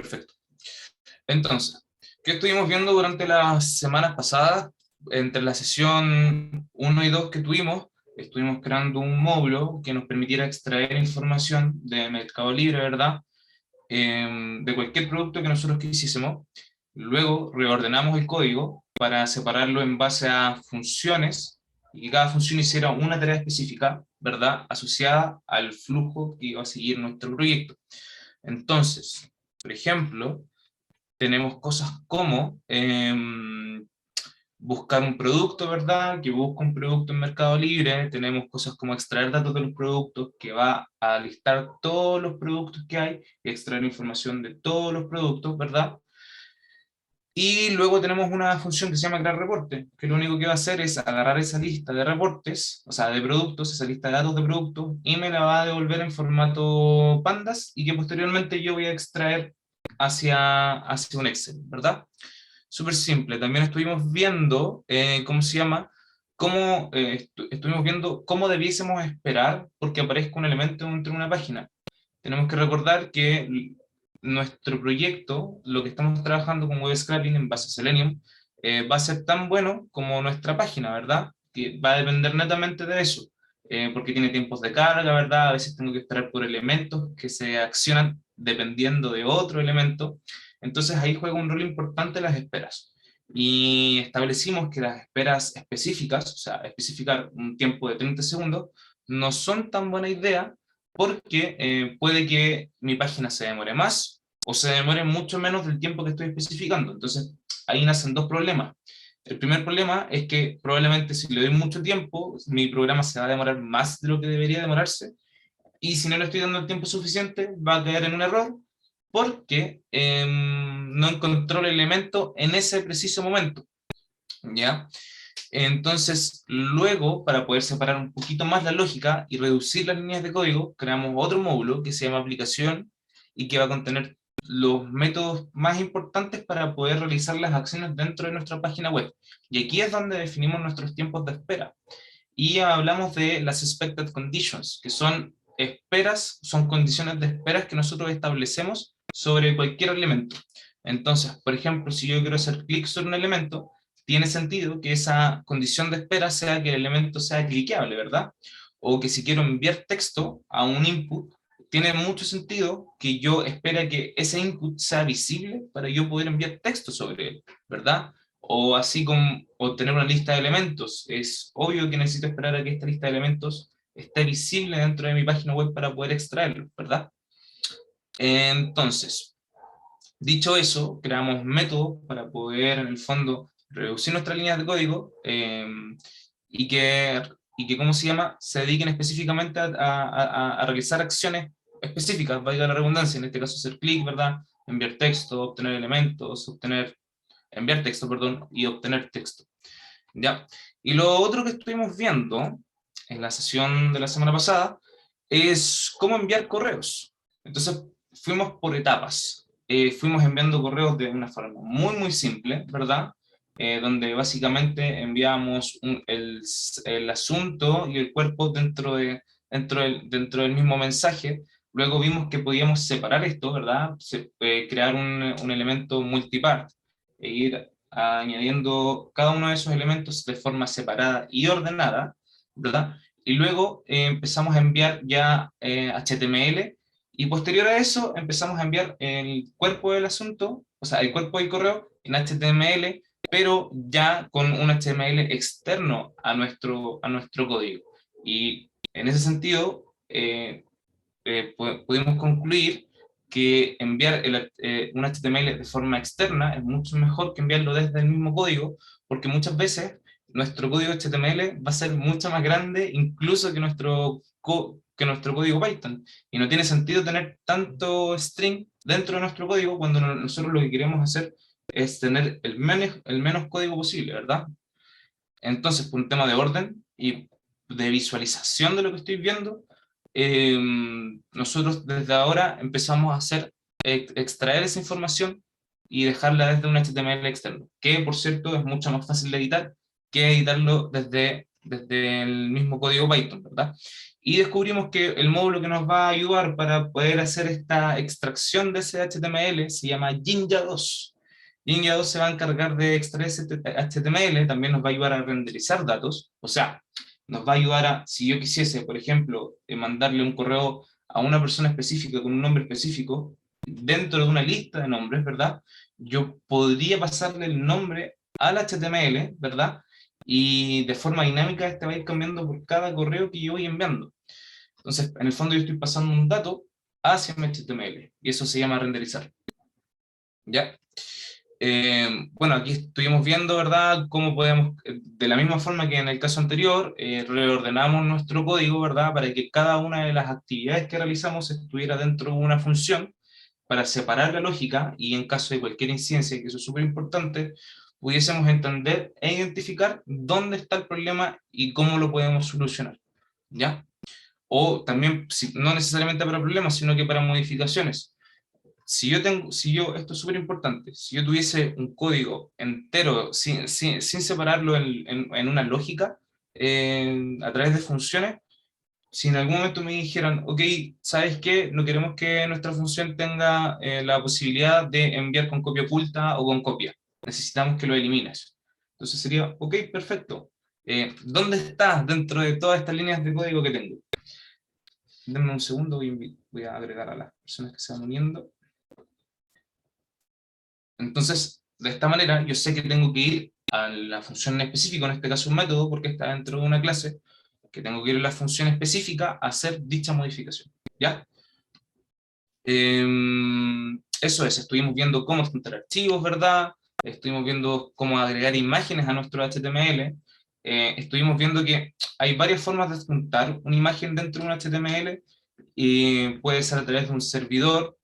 perfecto. Entonces, ¿qué estuvimos viendo durante las semanas pasadas? Entre la sesión 1 y 2 que tuvimos, estuvimos creando un módulo que nos permitiera extraer información de Mercado Libre, ¿verdad? De cualquier producto que nosotros quisiésemos. Luego reordenamos el código para separarlo en base a funciones y que cada función hiciera una tarea específica, ¿verdad? Asociada al flujo que iba a seguir nuestro proyecto. Entonces, por ejemplo, tenemos cosas como buscar un producto, ¿verdad? Que busca un producto en Mercado Libre. Tenemos cosas como extraer datos de los productos, que va a listar todos los productos que hay y extraer información de todos los productos, ¿verdad? Y luego tenemos una función que se llama crear reporte, que lo único que va a hacer es agarrar esa lista de reportes, o sea, de productos, esa lista de datos de productos, y me la va a devolver en formato pandas, y que posteriormente yo voy a extraer hacia un Excel, ¿verdad? Súper simple. También estuvimos viendo, ¿cómo se llama? Estuvimos viendo cómo debiésemos esperar porque aparezca un elemento dentro de una página. Tenemos que recordar que nuestro proyecto, lo que estamos trabajando con Web Scraping en base a Selenium, va a ser tan bueno como nuestra página, ¿verdad? Que va a depender netamente de eso, porque tiene tiempos de carga, ¿verdad? A veces tengo que esperar por elementos que se accionan dependiendo de otro elemento. Entonces ahí juega un rol importante las esperas. Y establecimos que las esperas específicas, o sea, especificar un tiempo de 30 segundos, no son tan buena idea porque puede que mi página se demore más o se demore mucho menos del tiempo que estoy especificando. Entonces, ahí nacen dos problemas. El primer problema es que probablemente si le doy mucho tiempo, mi programa se va a demorar más de lo que debería demorarse, y si no le estoy dando el tiempo suficiente, va a caer en un error porque no encontró el elemento en ese preciso momento, ¿ya? Entonces, luego, para poder separar un poquito más la lógica y reducir las líneas de código, creamos otro módulo que se llama aplicación y que va a contener los métodos más importantes para poder realizar las acciones dentro de nuestra página web. Y aquí es donde definimos nuestros tiempos de espera. Y hablamos de las expected conditions, que son esperas, son condiciones de esperas que nosotros establecemos sobre cualquier elemento. Entonces, por ejemplo, si yo quiero hacer clic sobre un elemento, tiene sentido que esa condición de espera sea que el elemento sea cliqueable, ¿verdad? O que si quiero enviar texto a un input, tiene mucho sentido que yo espere que ese input sea visible para yo poder enviar texto sobre él, ¿verdad? O así como obtener una lista de elementos. Es obvio que necesito esperar a que esta lista de elementos esté visible dentro de mi página web para poder extraerlo, ¿verdad? Entonces, dicho eso, creamos métodos para poder, en el fondo, reducir nuestras líneas de código y que, ¿cómo se llama?, se dediquen específicamente a realizar acciones específicas, valga la redundancia, en este caso hacer clic, ¿verdad? Enviar texto, obtener elementos, enviar texto, perdón, y obtener texto. ¿Ya? Y lo otro que estuvimos viendo en la sesión de la semana pasada es cómo enviar correos. Entonces, fuimos por etapas. Fuimos enviando correos de una forma muy, muy simple, ¿verdad? Donde básicamente enviamos el asunto y el cuerpo dentro del mismo mensaje. Luego vimos que podíamos separar esto, ¿verdad? Crear un elemento multipart e ir añadiendo cada uno de esos elementos de forma separada y ordenada, ¿verdad? Y luego empezamos a enviar ya HTML, y posterior a eso empezamos a enviar el cuerpo del asunto, o sea, el cuerpo del correo en HTML, pero ya con un HTML externo a nuestro código. Y en ese sentido, pudimos concluir que enviar un HTML de forma externa es mucho mejor que enviarlo desde el mismo código, porque muchas veces nuestro código HTML va a ser mucho más grande incluso que nuestro código Python, y no tiene sentido tener tanto string dentro de nuestro código cuando nosotros lo que queremos hacer es tener el menos código posible, ¿verdad? Entonces, por un tema de orden y de visualización de lo que estoy viendo, eh, nosotros desde ahora empezamos a extraer esa información y dejarla desde un HTML externo, que por cierto es mucho más fácil de editar que editarlo desde desde el mismo código Python, ¿verdad? Y descubrimos que el módulo que nos va a ayudar para poder hacer esta extracción de ese HTML se llama Jinja 2. Jinja 2 se va a encargar de extraer ese HTML, también nos va a ayudar a renderizar datos, o sea, nos va a ayudar a, si yo quisiese, por ejemplo, mandarle un correo a una persona específica con un nombre específico, dentro de una lista de nombres, ¿verdad? Yo podría pasarle el nombre al HTML, ¿verdad? Y de forma dinámica este va a ir cambiando por cada correo que yo voy enviando. Entonces, en el fondo yo estoy pasando un dato hacia mi HTML, y eso se llama renderizar. ¿Ya? Bueno, aquí estuvimos viendo, ¿verdad?, cómo podemos, de la misma forma que en el caso anterior, reordenamos nuestro código, ¿verdad?, para que cada una de las actividades que realizamos estuviera dentro de una función, para separar la lógica, y en caso de cualquier incidencia, que eso es súper importante, pudiésemos entender e identificar dónde está el problema y cómo lo podemos solucionar, ¿ya? O también, no necesariamente para problemas, sino que para modificaciones. Esto es súper importante, si yo tuviese un código entero sin separarlo en una lógica, a través de funciones, si en algún momento me dijeran, ok, ¿sabes qué? No queremos que nuestra función tenga la posibilidad de enviar con copia oculta o con copia. Necesitamos que lo elimines. Entonces sería, ok, perfecto. ¿Dónde está dentro de todas estas líneas de código que tengo? Denme un segundo, voy a agregar a las personas que se van uniendo. Entonces, de esta manera, yo sé que tengo que ir a la función en específico, en este caso un método, porque está dentro de una clase, que tengo que ir a la función específica a hacer dicha modificación. ¿Ya? Eso es, estuvimos viendo cómo juntar archivos, ¿verdad? Estuvimos viendo cómo agregar imágenes a nuestro HTML. Estuvimos viendo que hay varias formas de juntar una imagen dentro de un HTML, y puede ser a través de un servidor,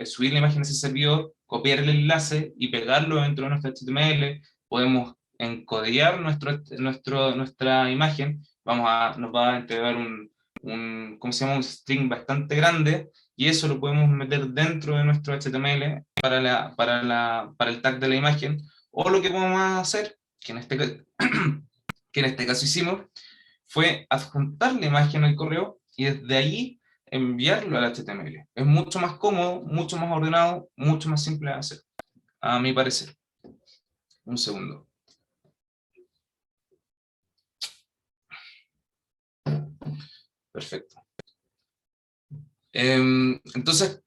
subir la imagen a ese servidor, copiar el enlace y pegarlo dentro de nuestro HTML. Podemos encodear nuestra imagen, nos va a entregar ¿cómo se llama? Un string bastante grande, y eso lo podemos meter dentro de nuestro HTML para el tag de la imagen. O lo que podemos hacer, que en este caso hicimos, fue adjuntar la imagen al correo y desde ahí enviarlo al HTML. Es mucho más cómodo, mucho más ordenado, mucho más simple de hacer, a mi parecer. Un segundo. Perfecto. Entonces,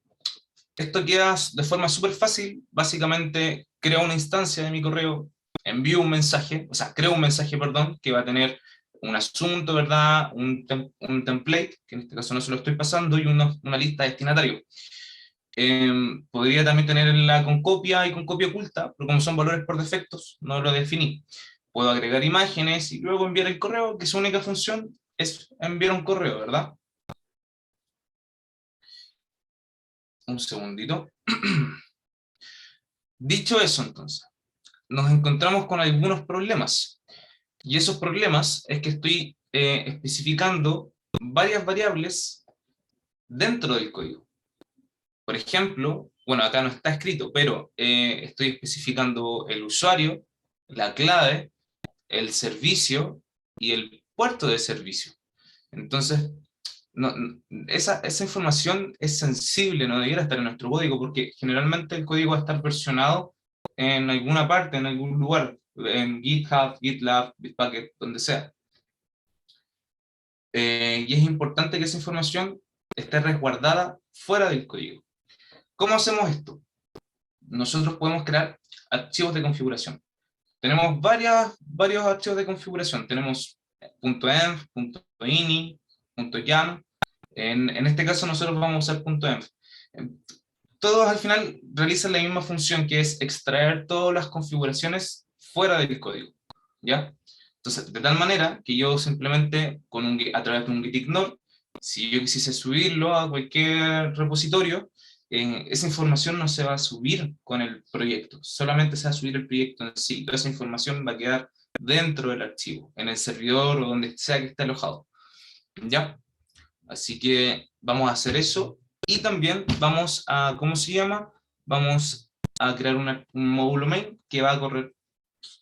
esto queda de forma súper fácil. Básicamente, creo una instancia de mi correo, envío un mensaje, o sea, creo un mensaje, perdón, que va a tener un asunto, ¿verdad? Un template, que en este caso no se lo estoy pasando, y una lista de destinatarios. Podría también tenerla con copia y con copia oculta, pero como son valores por defectos, no lo definí. Puedo agregar imágenes y luego enviar el correo, que su única función es enviar un correo, ¿verdad? Un segundito. Dicho eso, entonces, nos encontramos con algunos problemas. Y esos problemas es que estoy especificando varias variables dentro del código. Por ejemplo, bueno, acá no está escrito, pero estoy especificando el usuario, la clave, el servicio y el puerto de servicio. Entonces, esa información es sensible, no debiera estar en nuestro código, porque generalmente el código va a estar versionado en alguna parte, en algún lugar, en GitHub, GitLab, Bitbucket, donde sea. Y es importante que esa información esté resguardada fuera del código. ¿Cómo hacemos esto? Nosotros podemos crear archivos de configuración. Tenemos varios archivos de configuración. Tenemos .env, .ini, .yam. En este caso nosotros vamos a usar .env. Todos al final realizan la misma función, que es extraer todas las configuraciones fuera del código, ¿ya? Entonces, de tal manera que yo simplemente, a través de un gitignore, si yo quisiese subirlo a cualquier repositorio, esa información no se va a subir con el proyecto, solamente se va a subir el proyecto en sí. Toda esa información va a quedar dentro del archivo, en el servidor o donde sea que esté alojado, ¿ya? Así que vamos a hacer eso, y también vamos a, ¿cómo se llama? Vamos a crear un módulo main que va a correr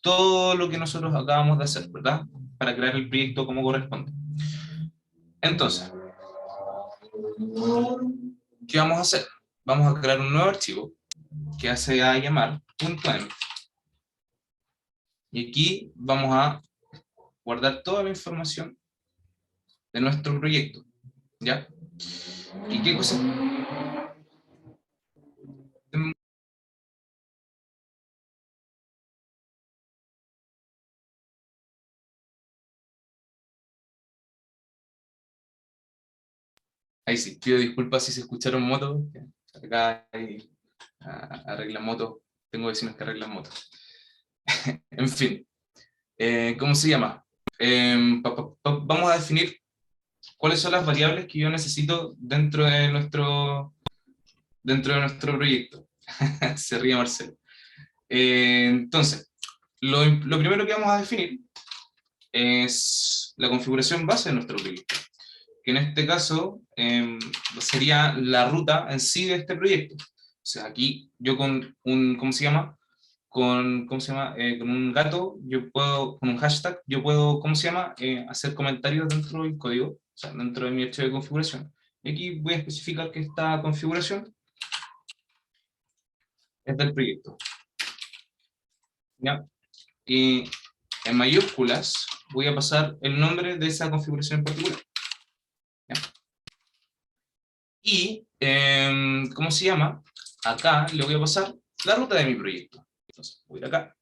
todo lo que nosotros acabamos de hacer, ¿verdad? para crear el proyecto como corresponde. Entonces, ¿qué vamos a hacer? Vamos a crear un nuevo archivo que se va a llamar .env. Y aquí vamos a guardar toda la información de nuestro proyecto, ¿ya? ¿Y qué cosa? Ahí sí, pido disculpas si se escucharon motos. Acá hay, arreglan motos, tengo vecinos que arreglan motos. En fin, ¿cómo se llama? Vamos a definir cuáles son las variables que yo necesito dentro de nuestro proyecto. Se ríe Marcelo. Entonces, lo primero que vamos a definir es la configuración base de nuestro proyecto, que en este caso sería la ruta en sí de este proyecto. O sea, aquí yo con un, ¿cómo se llama? ¿Cómo se llama? Con un gato, yo puedo, con un hashtag, yo puedo, ¿cómo se llama? Hacer comentarios dentro del código, o sea, dentro de mi archivo de configuración. Y aquí voy a especificar que esta configuración es del proyecto, ¿ya? Y en mayúsculas voy a pasar el nombre de esa configuración en particular, ¿ya? Y, ¿cómo se llama? Acá le voy a pasar la ruta de mi proyecto. Entonces, voy a ir acá,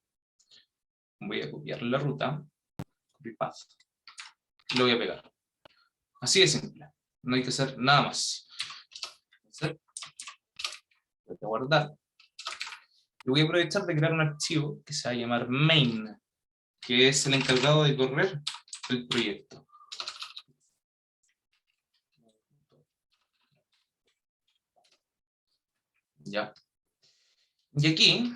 voy a copiar la ruta, copy path, y lo voy a pegar. Así de simple, no hay que hacer nada más. Entonces, voy a guardar. Y voy a aprovechar de crear un archivo que se va a llamar main, que es el encargado de correr el proyecto. ¿Ya? Y aquí,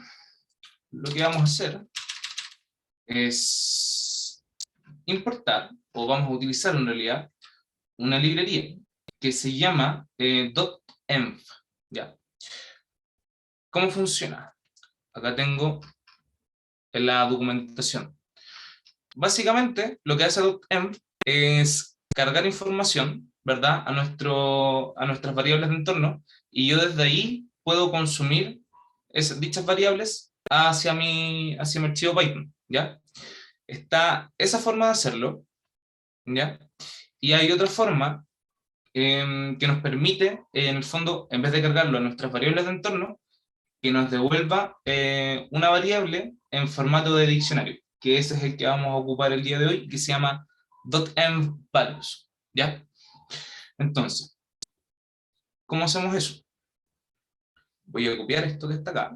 lo que vamos a hacer es importar, o vamos a utilizar en realidad, una librería que se llama .env. ¿Ya? ¿Cómo funciona? Acá tengo la documentación. Básicamente, lo que hace .env es cargar información, ¿verdad?, a nuestras variables de entorno, y yo desde ahí puedo consumir dichas variables hacia mi archivo Python, ¿ya? Está esa forma de hacerlo, ¿ya? Y hay otra forma que nos permite, en el fondo, en vez de cargarlo a nuestras variables de entorno, que nos devuelva una variable en formato de diccionario, que ese es el que vamos a ocupar el día de hoy, que se llama .env_values, ¿ya? Entonces, ¿cómo hacemos eso? Voy a copiar esto que está acá,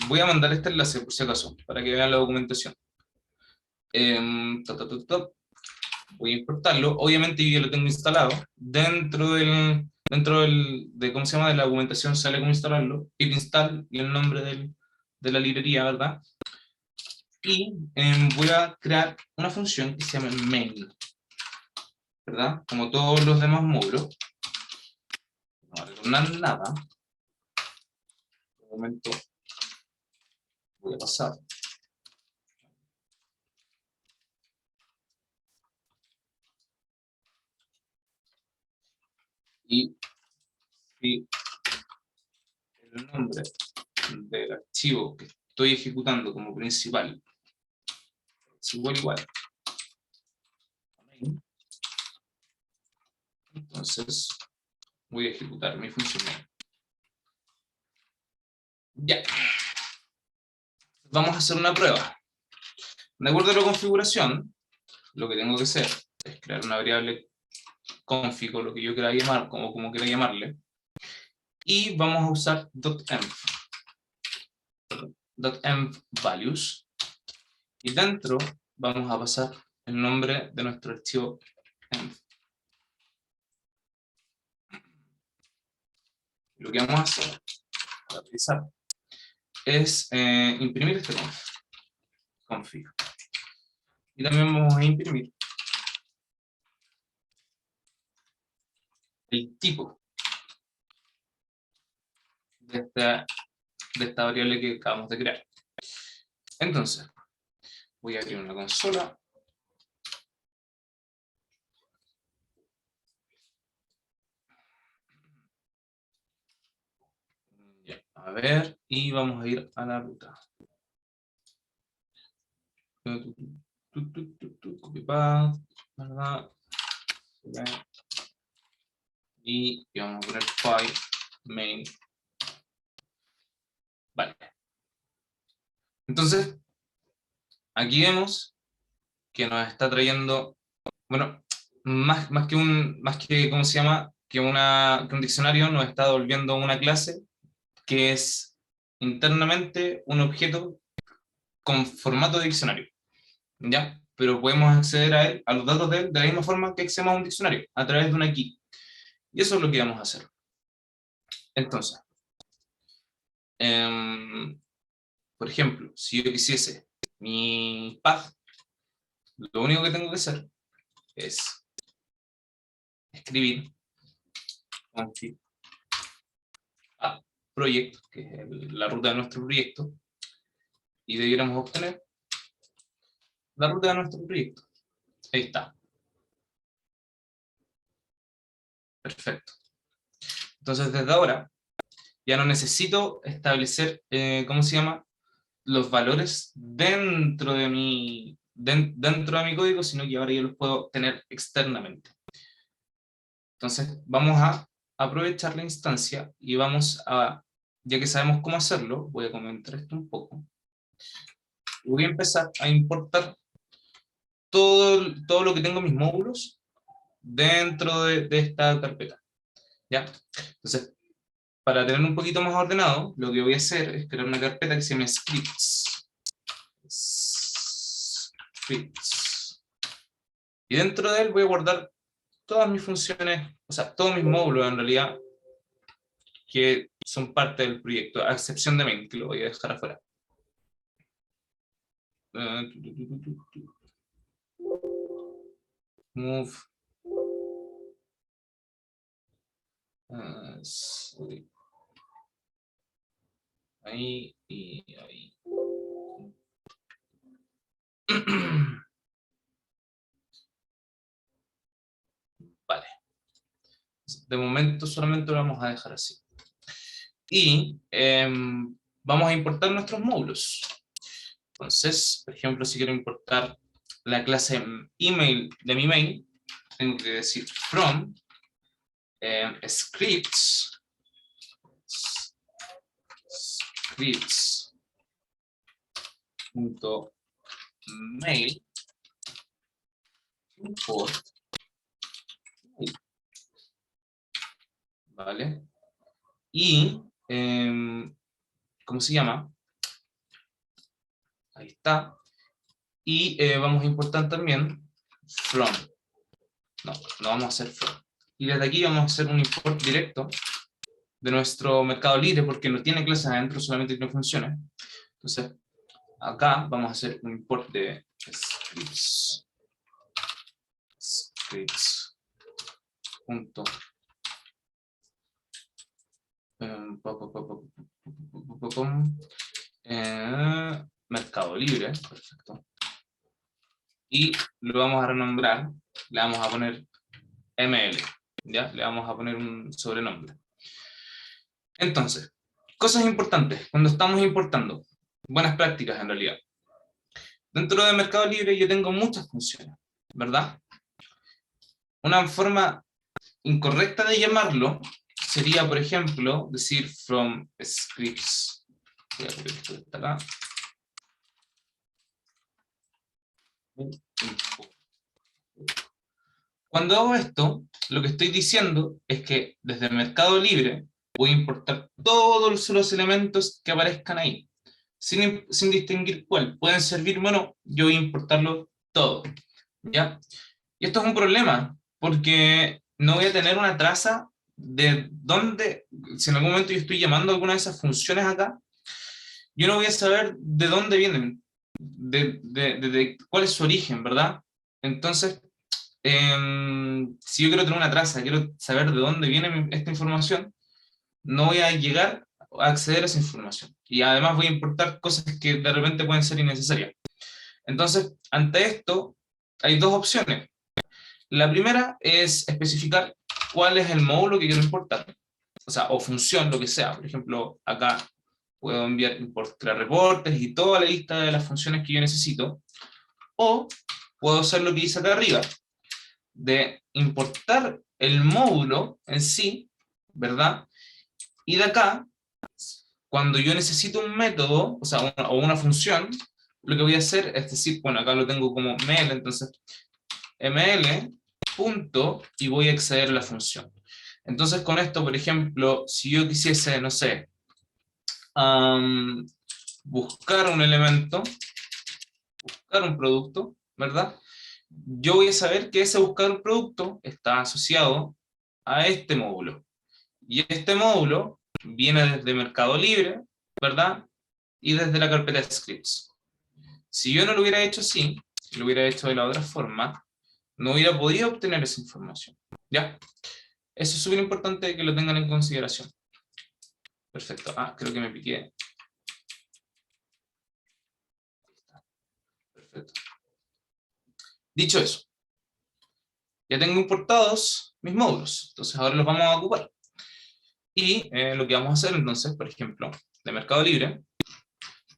voy a mandar este enlace por si acaso, para que vean la documentación. Voy a importarlo, obviamente yo ya lo tengo instalado, ¿cómo se llama?, de la documentación sale cómo instalarlo, pip install y el nombre de la librería, ¿verdad? Y voy a crear una función que se llama main, ¿verdad? Como todos los demás módulos. No va a retornar nada. De momento voy a pasar. Y si el nombre del archivo que estoy ejecutando como principal es igual, entonces voy a ejecutar mi función main. Ya. Vamos a hacer una prueba. De acuerdo a la configuración, lo que tengo que hacer es crear una variable config, o lo que yo quiera llamar, como quiera llamarle, y vamos a usar .env_values, y dentro vamos a pasar el nombre de nuestro archivo env. Lo que vamos a hacer para revisar es imprimir este config. Y también vamos a imprimir el tipo de esta variable que acabamos de crear. Entonces, voy a abrir una consola A ver, y vamos a ir a la ruta. Copy path, ¿verdad? Y vamos a poner file main. Vale. Entonces, aquí vemos que nos está trayendo, bueno, más que, ¿cómo se llama? Que un diccionario, nos está devolviendo una clase que es internamente un objeto con formato de diccionario, ¿ya? Pero podemos acceder a él, a los datos de él, de la misma forma que accedemos a un diccionario, a través de una key. Y eso es lo que vamos a hacer. Entonces, por ejemplo, si yo quisiese mi path, lo único que tengo que hacer es escribir config a project, que es la ruta de nuestro proyecto, y debiéramos obtener la ruta de nuestro proyecto. Ahí está. Perfecto. Entonces, desde ahora, ya no necesito establecer, ¿cómo se llama? Los valores dentro de dentro de mi código, sino que ahora yo los puedo tener externamente. Entonces, vamos a aprovechar la instancia y vamos a, ya que sabemos cómo hacerlo, voy a comentar esto un poco. Voy a empezar a importar todo lo que tengo en mis módulos dentro de esta carpeta. ¿Ya? Entonces, para tener un poquito más ordenado, lo que voy a hacer es crear una carpeta que se llama scripts. Scripts. Y dentro de él voy a guardar todas mis funciones, o sea, todos mis módulos en realidad, que son parte del proyecto, a excepción de main, que lo voy a dejar afuera. Move. Ahí y ahí. Vale. De momento solamente lo vamos a dejar así. Y vamos a importar nuestros módulos. Entonces, por ejemplo, si quiero importar la clase email de mi mail, tengo que decir from scripts punto mail import, ¿vale? Y, ¿cómo se llama? Ahí está. Y vamos a importar también from. No vamos a hacer from. Y desde aquí vamos a hacer un import directo de nuestro Mercado Libre, porque no tiene clases adentro, solamente que no funciona. Entonces, acá vamos a hacer un import de scripts. Punto. Mercado Libre, perfecto. Y lo vamos a renombrar, le vamos a poner ML, ¿ya? Le vamos a poner un sobrenombre. Entonces, cosas importantes cuando estamos importando, buenas prácticas en realidad. Dentro de Mercado Libre yo tengo muchas funciones, ¿verdad? Una forma incorrecta de llamarlo sería, por ejemplo, decir from scripts. Voy a poner esto de acá. Cuando hago esto, lo que estoy diciendo es que desde el Mercado Libre voy a importar todos los elementos que aparezcan ahí, sin distinguir cuál. Pueden servirme o no, yo voy a importarlo todo, ¿ya? Y esto es un problema, porque no voy a tener una traza de dónde, si en algún momento yo estoy llamando alguna de esas funciones acá, yo no voy a saber de dónde vienen, de cuál es su origen, ¿verdad? Entonces, si yo quiero tener una traza, quiero saber de dónde viene esta información, no voy a llegar a acceder a esa información. Y además voy a importar cosas que de repente pueden ser innecesarias. Entonces, ante esto, hay dos opciones. La primera es especificar cuál es el módulo que quiero importar. O sea, o función, lo que sea. Por ejemplo, acá puedo enviar import crear reportes y toda la lista de las funciones que yo necesito, o puedo hacer lo que hice acá arriba, de importar el módulo en sí, ¿verdad? Y de acá, cuando yo necesito un método, o sea, o una función, lo que voy a hacer es decir, bueno, acá lo tengo como ml, entonces ml punto, y voy a acceder a la función. Entonces con esto, por ejemplo, si yo quisiese, no sé, buscar un elemento, buscar un producto, ¿verdad? Yo voy a saber que ese buscar un producto está asociado a este módulo. Y este módulo viene desde Mercado Libre, ¿verdad? Y desde la carpeta de scripts. Si yo no lo hubiera hecho así, si lo hubiera hecho de la otra forma, no hubiera podido obtener esa información. ¿Ya? Eso es súper importante que lo tengan en consideración. Perfecto. Creo que me piqué. Perfecto. Dicho eso, ya tengo importados mis módulos. Entonces ahora los vamos a ocupar. Y lo que vamos a hacer entonces, por ejemplo, de Mercado Libre,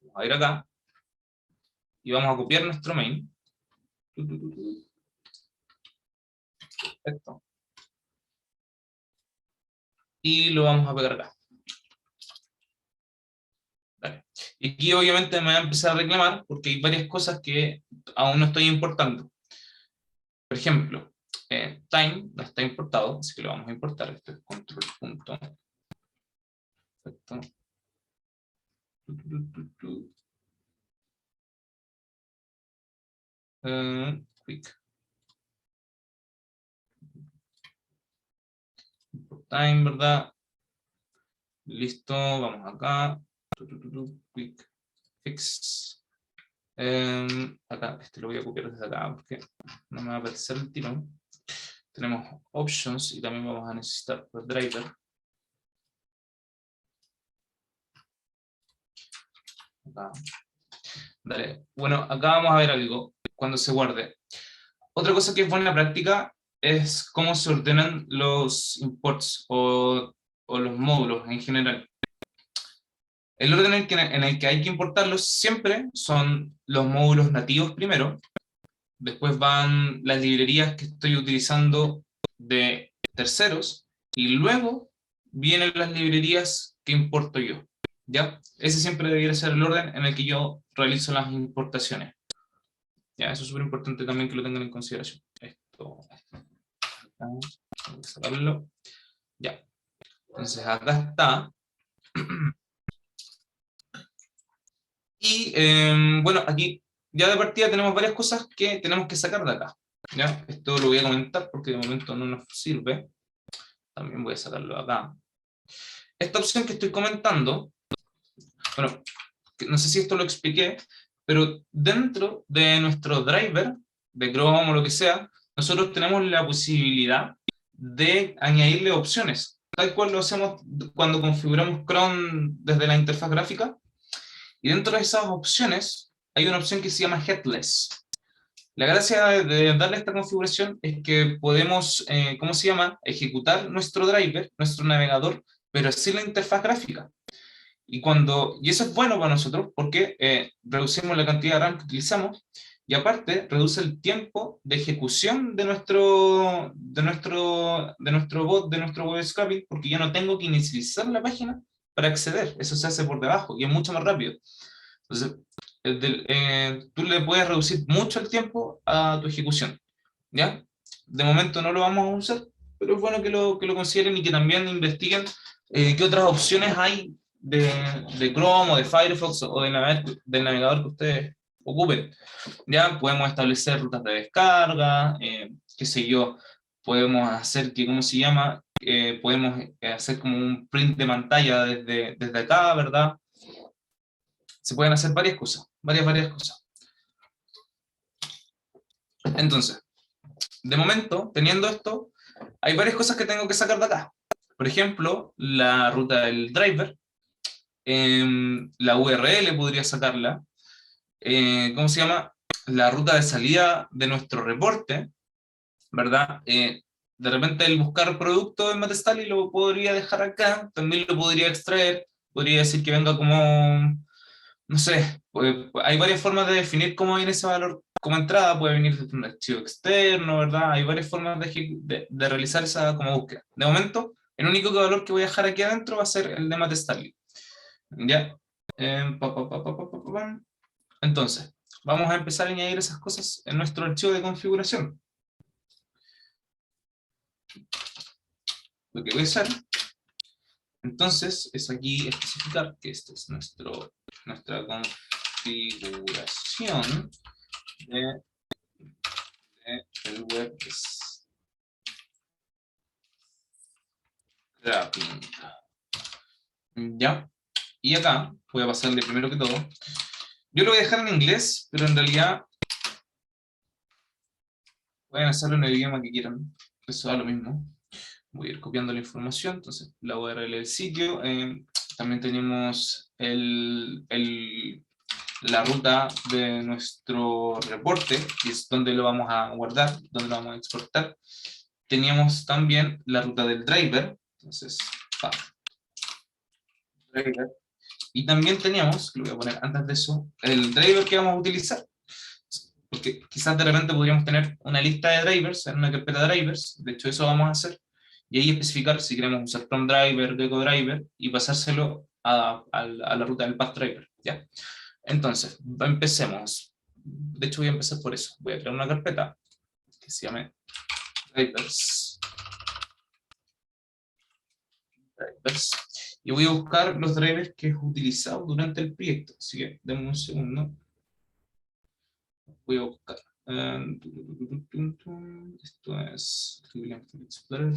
vamos a ir acá, y vamos a copiar nuestro main. Perfecto. Y lo vamos a pegar acá. Vale. Y aquí obviamente me va a empezar a reclamar porque hay varias cosas que aún no estoy importando. Por ejemplo, time no está importado, así que lo vamos a importar. Esto es control punto. Perfecto. Quick. Import time, ¿verdad? Listo, vamos acá. Quick fix. Acá, este lo voy a copiar desde acá porque no me va a aparecer el tirón. Tenemos options y también vamos a necesitar el driver. Acá. Dale. Bueno, acá vamos a ver algo cuando se guarde. Otra cosa que es buena práctica es cómo se ordenan los imports o los módulos en general. El orden en el que hay que importarlos siempre son los módulos nativos primero, después van las librerías que estoy utilizando de terceros, y luego vienen las librerías que importo yo. ¿Ya? Ese siempre debería ser el orden en el que yo realizo las importaciones. Ya, eso es súper importante también que lo tengan en consideración. Esto, vamos a sacarlo. Ya, entonces acá está. Y bueno, aquí ya de partida tenemos varias cosas que tenemos que sacar de acá. ¿Ya? Esto lo voy a comentar porque de momento no nos sirve. También voy a sacarlo de acá. Esta opción que estoy comentando, bueno, no sé si esto lo expliqué, pero dentro de nuestro driver, de Chrome o lo que sea, nosotros tenemos la posibilidad de añadirle opciones, tal cual lo hacemos cuando configuramos Chrome desde la interfaz gráfica, y dentro de esas opciones hay una opción que se llama Headless. La gracia de darle esta configuración es que podemos, ¿cómo se llama?, ejecutar nuestro driver, nuestro navegador, pero sin la interfaz gráfica. Y eso es bueno para nosotros porque reducimos la cantidad de RAM que utilizamos, y aparte reduce el tiempo de ejecución de nuestro bot, de nuestro web scraping, porque ya no tengo que inicializar la página para acceder. Eso se hace por debajo y es mucho más rápido. Entonces, tú le puedes reducir mucho el tiempo a tu ejecución, ¿ya? De momento no lo vamos a usar, pero es bueno que lo consideren y que también investiguen qué otras opciones hay de Chrome o de Firefox o del navegador que ustedes ocupen. Ya podemos establecer rutas de descarga, qué sé yo, podemos hacer que, ¿cómo se llama? Podemos hacer como un print de pantalla desde acá, ¿verdad? Se pueden hacer varias cosas, varias cosas. Entonces, de momento, teniendo esto, hay varias cosas que tengo que sacar de acá. Por ejemplo, la ruta del driver, la URL podría sacarla, ¿cómo se llama? La ruta de salida de nuestro reporte, ¿verdad? De repente el buscar producto en Metastally lo podría dejar acá, también lo podría extraer, podría decir que venga como, no sé, hay varias formas de definir cómo viene ese valor como entrada, puede venir desde un archivo externo, ¿verdad? Hay varias formas de realizar esa como búsqueda. De momento, el único valor que voy a dejar aquí adentro va a ser el de MathStarling. ¿Ya? Pam. Entonces, vamos a empezar a añadir esas cosas en nuestro archivo de configuración. Lo que voy a hacer, entonces, es aquí especificar que esta es nuestra configuración del web scrapping. ¿Ya? Y acá voy a pasarle primero que todo. Yo lo voy a dejar en inglés, pero en realidad pueden hacerlo en el idioma que quieran. Eso da lo mismo. Voy a ir copiando la información, entonces la URL del sitio. También tenemos la ruta de nuestro reporte, que es donde lo vamos a guardar, donde lo vamos a exportar. Teníamos también la ruta del driver, entonces, driver. Y también teníamos, que lo voy a poner antes de eso, el driver que vamos a utilizar. Porque quizás de repente podríamos tener una lista de drivers en una carpeta de drivers, de hecho eso vamos a hacer, y ahí especificar si queremos usar from driver, gecko driver, y pasárselo a la ruta del path driver, ¿ya? Entonces, empecemos. De hecho voy a empezar por eso, voy a crear una carpeta que se llame drivers, y voy a buscar los drivers que he utilizado durante el proyecto, así que denme un segundo. Voy a buscar. Esto es Explorer.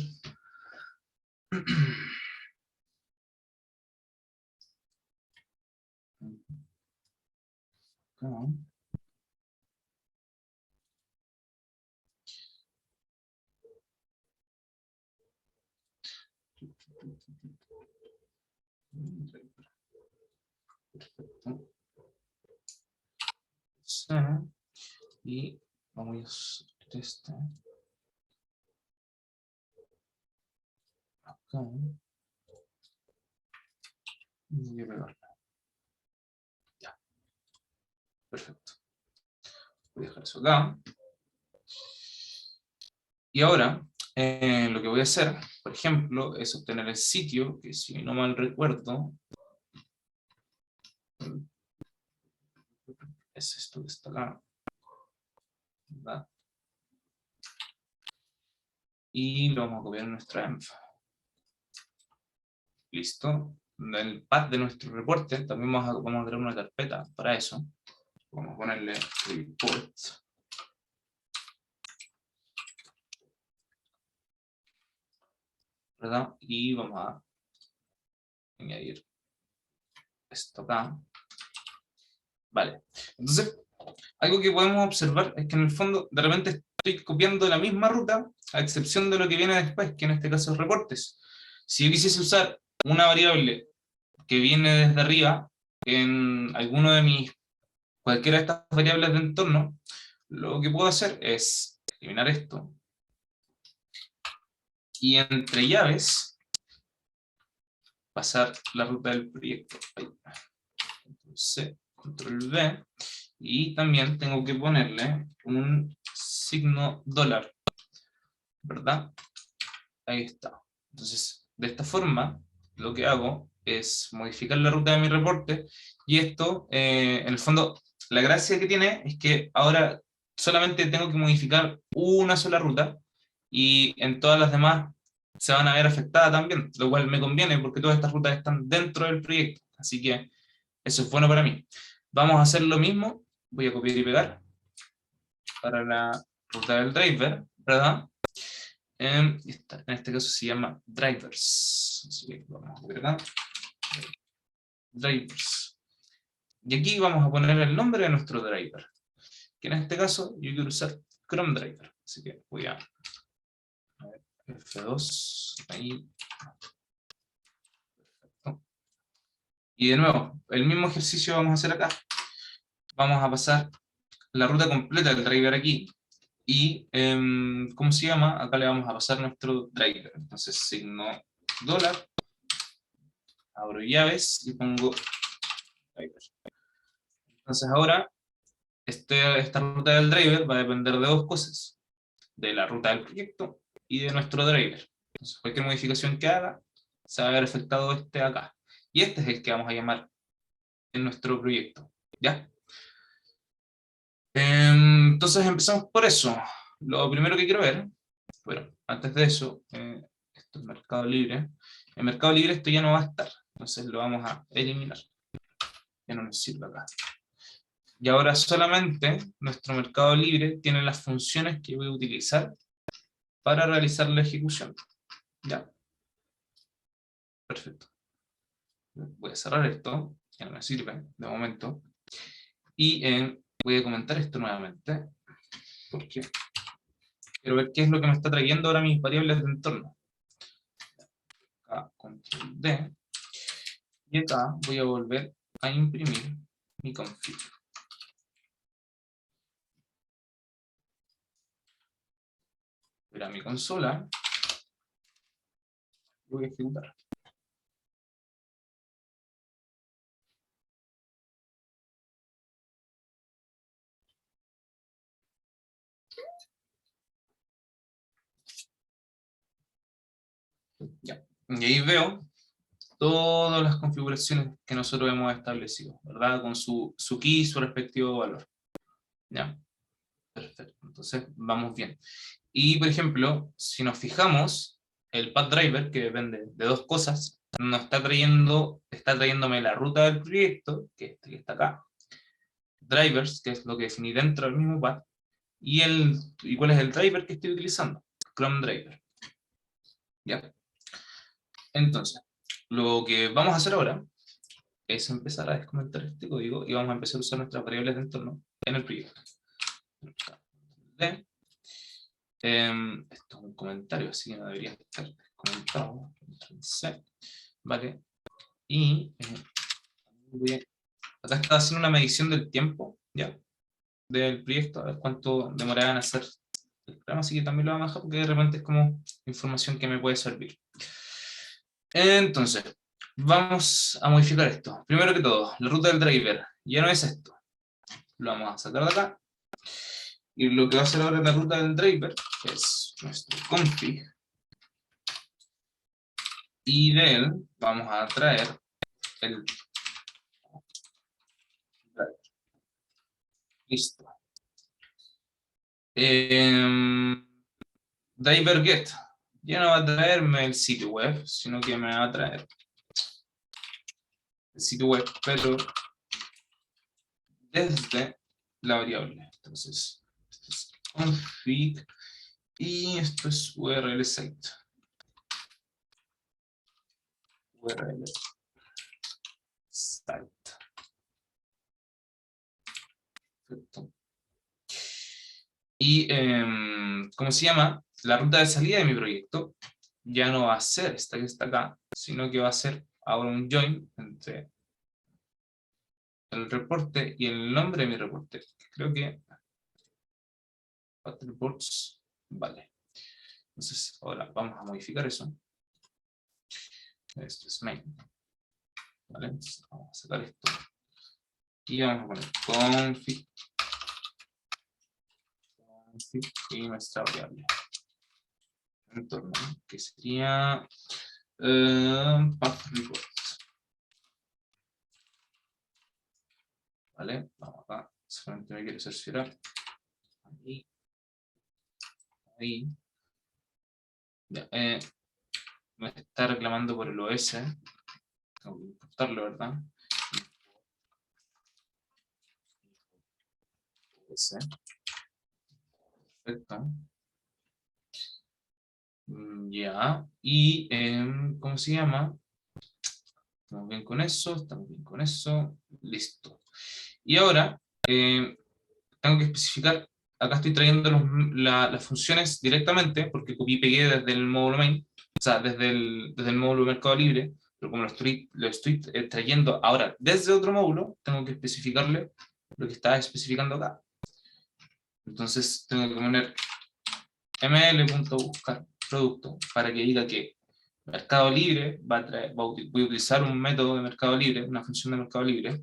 Perfecto. Y vamos a hacer esto. Acá. Y voy a pegarla. Ya. Perfecto. Voy a dejar eso acá. Y ahora, lo que voy a hacer, por ejemplo, es obtener el sitio, que si no mal recuerdo, es esto que está acá. ¿Verdad? Y lo vamos a copiar en nuestra env. Listo. El path de nuestro reporte, también vamos a crear una carpeta para eso. Vamos a ponerle report. ¿Verdad? Y vamos a añadir esto acá. Vale. Entonces, algo que podemos observar es que en el fondo, de repente estoy copiando la misma ruta, a excepción de lo que viene después, que en este caso es reportes. Si yo quisiese usar una variable que viene desde arriba, en alguno de mis, cualquiera de estas variables de entorno, lo que puedo hacer es eliminar esto. Y entre llaves, pasar la ruta del proyecto. C, control V, y también tengo que ponerle un signo dólar, ¿verdad? Ahí está. Entonces, de esta forma, lo que hago es modificar la ruta de mi reporte, y esto, en el fondo, la gracia que tiene es que ahora solamente tengo que modificar una sola ruta, y en todas las demás se van a ver afectadas también, lo cual me conviene porque todas estas rutas están dentro del proyecto, así que eso es bueno para mí. Vamos a hacer lo mismo, voy a copiar y pegar para la ruta del driver, ¿verdad? En este caso se llama drivers. Así que vamos a copiar acá. Drivers. Y aquí vamos a poner el nombre de nuestro driver, que en este caso yo quiero usar Chrome Driver. Así que voy a ver, F2, ahí. Perfecto. Y de nuevo, el mismo ejercicio vamos a hacer acá. Vamos a pasar la ruta completa del driver aquí, y ¿cómo se llama? Acá le vamos a pasar nuestro driver. Entonces signo dólar, abro llaves y pongo driver. Entonces ahora, esta ruta del driver va a depender de dos cosas, de la ruta del proyecto y de nuestro driver. Entonces cualquier modificación que haga, se va a ver afectado este acá. Y este es el que vamos a llamar en nuestro proyecto, ¿ya? Entonces empezamos por eso. Lo primero que quiero ver, bueno, antes de eso, esto es Mercado Libre. En Mercado Libre esto ya no va a estar, entonces lo vamos a eliminar. Ya no nos sirve acá. Y ahora solamente nuestro Mercado Libre tiene las funciones que voy a utilizar para realizar la ejecución. ¿Ya? Perfecto. Voy a cerrar esto, ya no me sirve de momento. Y voy a comentar esto nuevamente, porque quiero ver qué es lo que me está trayendo ahora mis variables de entorno. Acá, control D. Y acá voy a volver a imprimir mi config. Voy a mi consola. Voy a ejecutar. Ya. Y ahí veo todas las configuraciones que nosotros hemos establecido, ¿verdad? Con su key y su respectivo valor. ¿Ya? Perfecto. Entonces, vamos bien. Y, por ejemplo, si nos fijamos, el path driver, que depende de dos cosas, nos está trayéndome la ruta del proyecto, que este que está acá, drivers, que es lo que definí dentro del mismo path, y cuál es el driver que estoy utilizando, Chrome driver. ¿Ya? Entonces, lo que vamos a hacer ahora es empezar a descomentar este código y vamos a empezar a usar nuestras variables de entorno en el proyecto. Esto es un comentario, así que no debería estar descomentado. Vale. Y acá está haciendo una medición del tiempo, ¿ya? Del proyecto, a ver cuánto demoraba en hacer el programa, así que también lo vamos a dejar porque de repente es como información que me puede servir. Entonces, vamos a modificar esto. Primero que todo, la ruta del driver ya no es esto. Lo vamos a sacar de acá. Y lo que va a hacer ahora la ruta del driver es nuestro config. Y de él vamos a traer el driver. Listo. Driver get. Ya no va a traerme el sitio web, sino que me va a traer el sitio web, pero desde la variable. Entonces, esto es config y esto es URL site. URL site. Perfecto. Y, ¿cómo se llama? La ruta de salida de mi proyecto ya no va a ser esta que está acá, sino que va a ser ahora un join entre el reporte y el nombre de mi reporte. Creo que reports, vale. Entonces, ahora vamos a modificar eso. Esto es main. ¿Vale? Entonces, vamos a sacar esto. Y vamos a poner config y nuestra variable. Entorno, que sería path reports. ¿Vale? Vamos acá. Solamente me quiero cerciorar. Ahí. Ahí. Ya, me está reclamando por el OS. Tengo que importarlo, ¿verdad? OS. Perfecto. Ya. Y, ¿cómo se llama? Estamos bien con eso, estamos bien con eso. Listo. Y ahora, tengo que especificar, acá estoy trayendo las funciones directamente, porque copié y pegué desde el módulo main, o sea, desde el módulo Mercado Libre, pero como lo estoy trayendo ahora desde otro módulo, tengo que especificarle lo que estaba especificando acá. Entonces tengo que poner ml.buscar producto para que diga que Mercado Libre voy a utilizar un método de Mercado Libre, una función de Mercado Libre.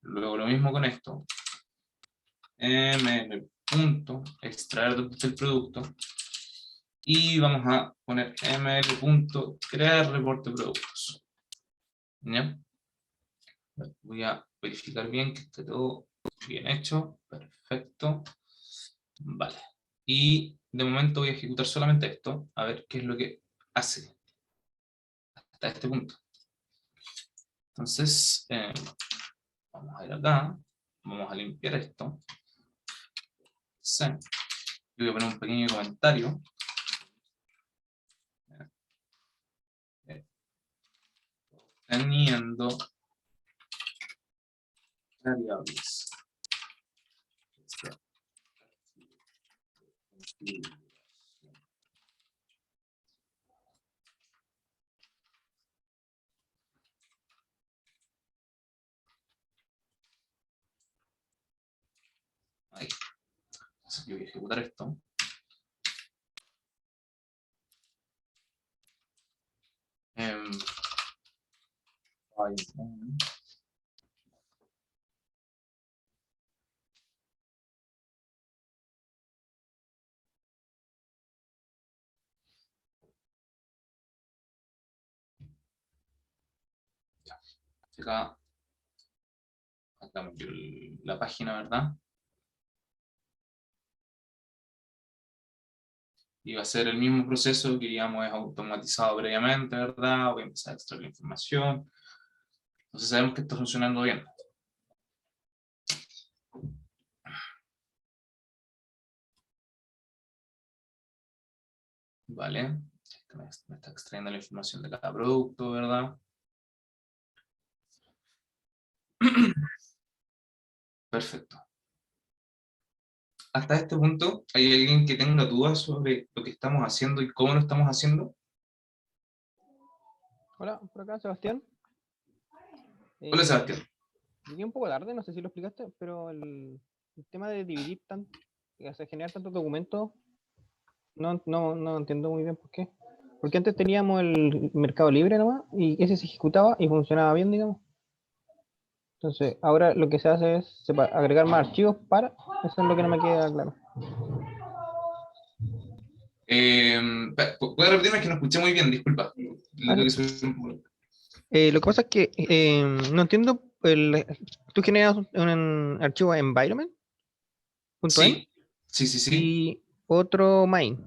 Luego lo mismo con esto. Extraer del producto. Y vamos a poner crear reporte de productos. ¿Ya? Voy a verificar bien que esté todo bien hecho. Perfecto. Vale. Y de momento voy a ejecutar solamente esto, a ver qué es lo que hace hasta este punto. Entonces, vamos a ir acá, vamos a limpiar esto. Sí. Yo voy a poner un pequeño comentario. Teniendo variables. Ahí. Entonces yo voy a ejecutar esto. Acá me dio la página, ¿verdad? Y va a ser el mismo proceso que digamos es automatizado previamente, ¿verdad? Voy a empezar a extraer la información. Entonces sabemos que está funcionando bien. Vale. Me está extrayendo la información de cada producto, ¿verdad? Perfecto. Hasta este punto, ¿hay alguien que tenga dudas sobre lo que estamos haciendo y cómo lo estamos haciendo? Hola, por acá Sebastián. Hola, Sebastián. Llegué un poco tarde, no sé si lo explicaste, pero el tema de dividir generar tantos documentos, no entiendo muy bien por qué. Porque antes teníamos el mercado libre nomás, y ese se ejecutaba y funcionaba bien, digamos. Entonces, ahora lo que se hace es agregar más archivos eso es lo que no me queda claro. ¿Puedes repetirme? Es que no escuché muy bien, disculpa. Le tengo que subir un poco. Lo que pasa es que no entiendo, tú generas un archivo environment.m Sí, sí, sí, sí, y otro main.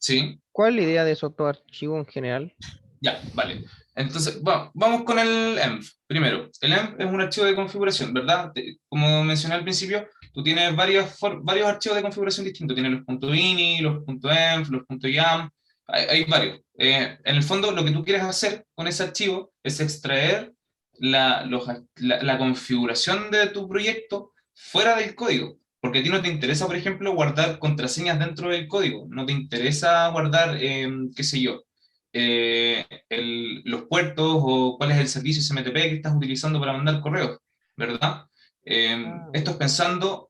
sí. ¿Cuál es la idea de esos dos archivos en general? Ya, vale. Entonces, vamos con el env. Primero, el env es un archivo de configuración, ¿verdad? Como mencioné al principio, tú tienes varios archivos de configuración distintos. Tienes los .ini, los .env, los .yam, hay varios. En el fondo, lo que tú quieres hacer con ese archivo es extraer la configuración de tu proyecto fuera del código. Porque a ti no te interesa, por ejemplo, guardar contraseñas dentro del código. No te interesa guardar, qué sé yo, los puertos o cuál es el servicio SMTP que estás utilizando para mandar correos, ¿verdad? Ah, Esto es pensando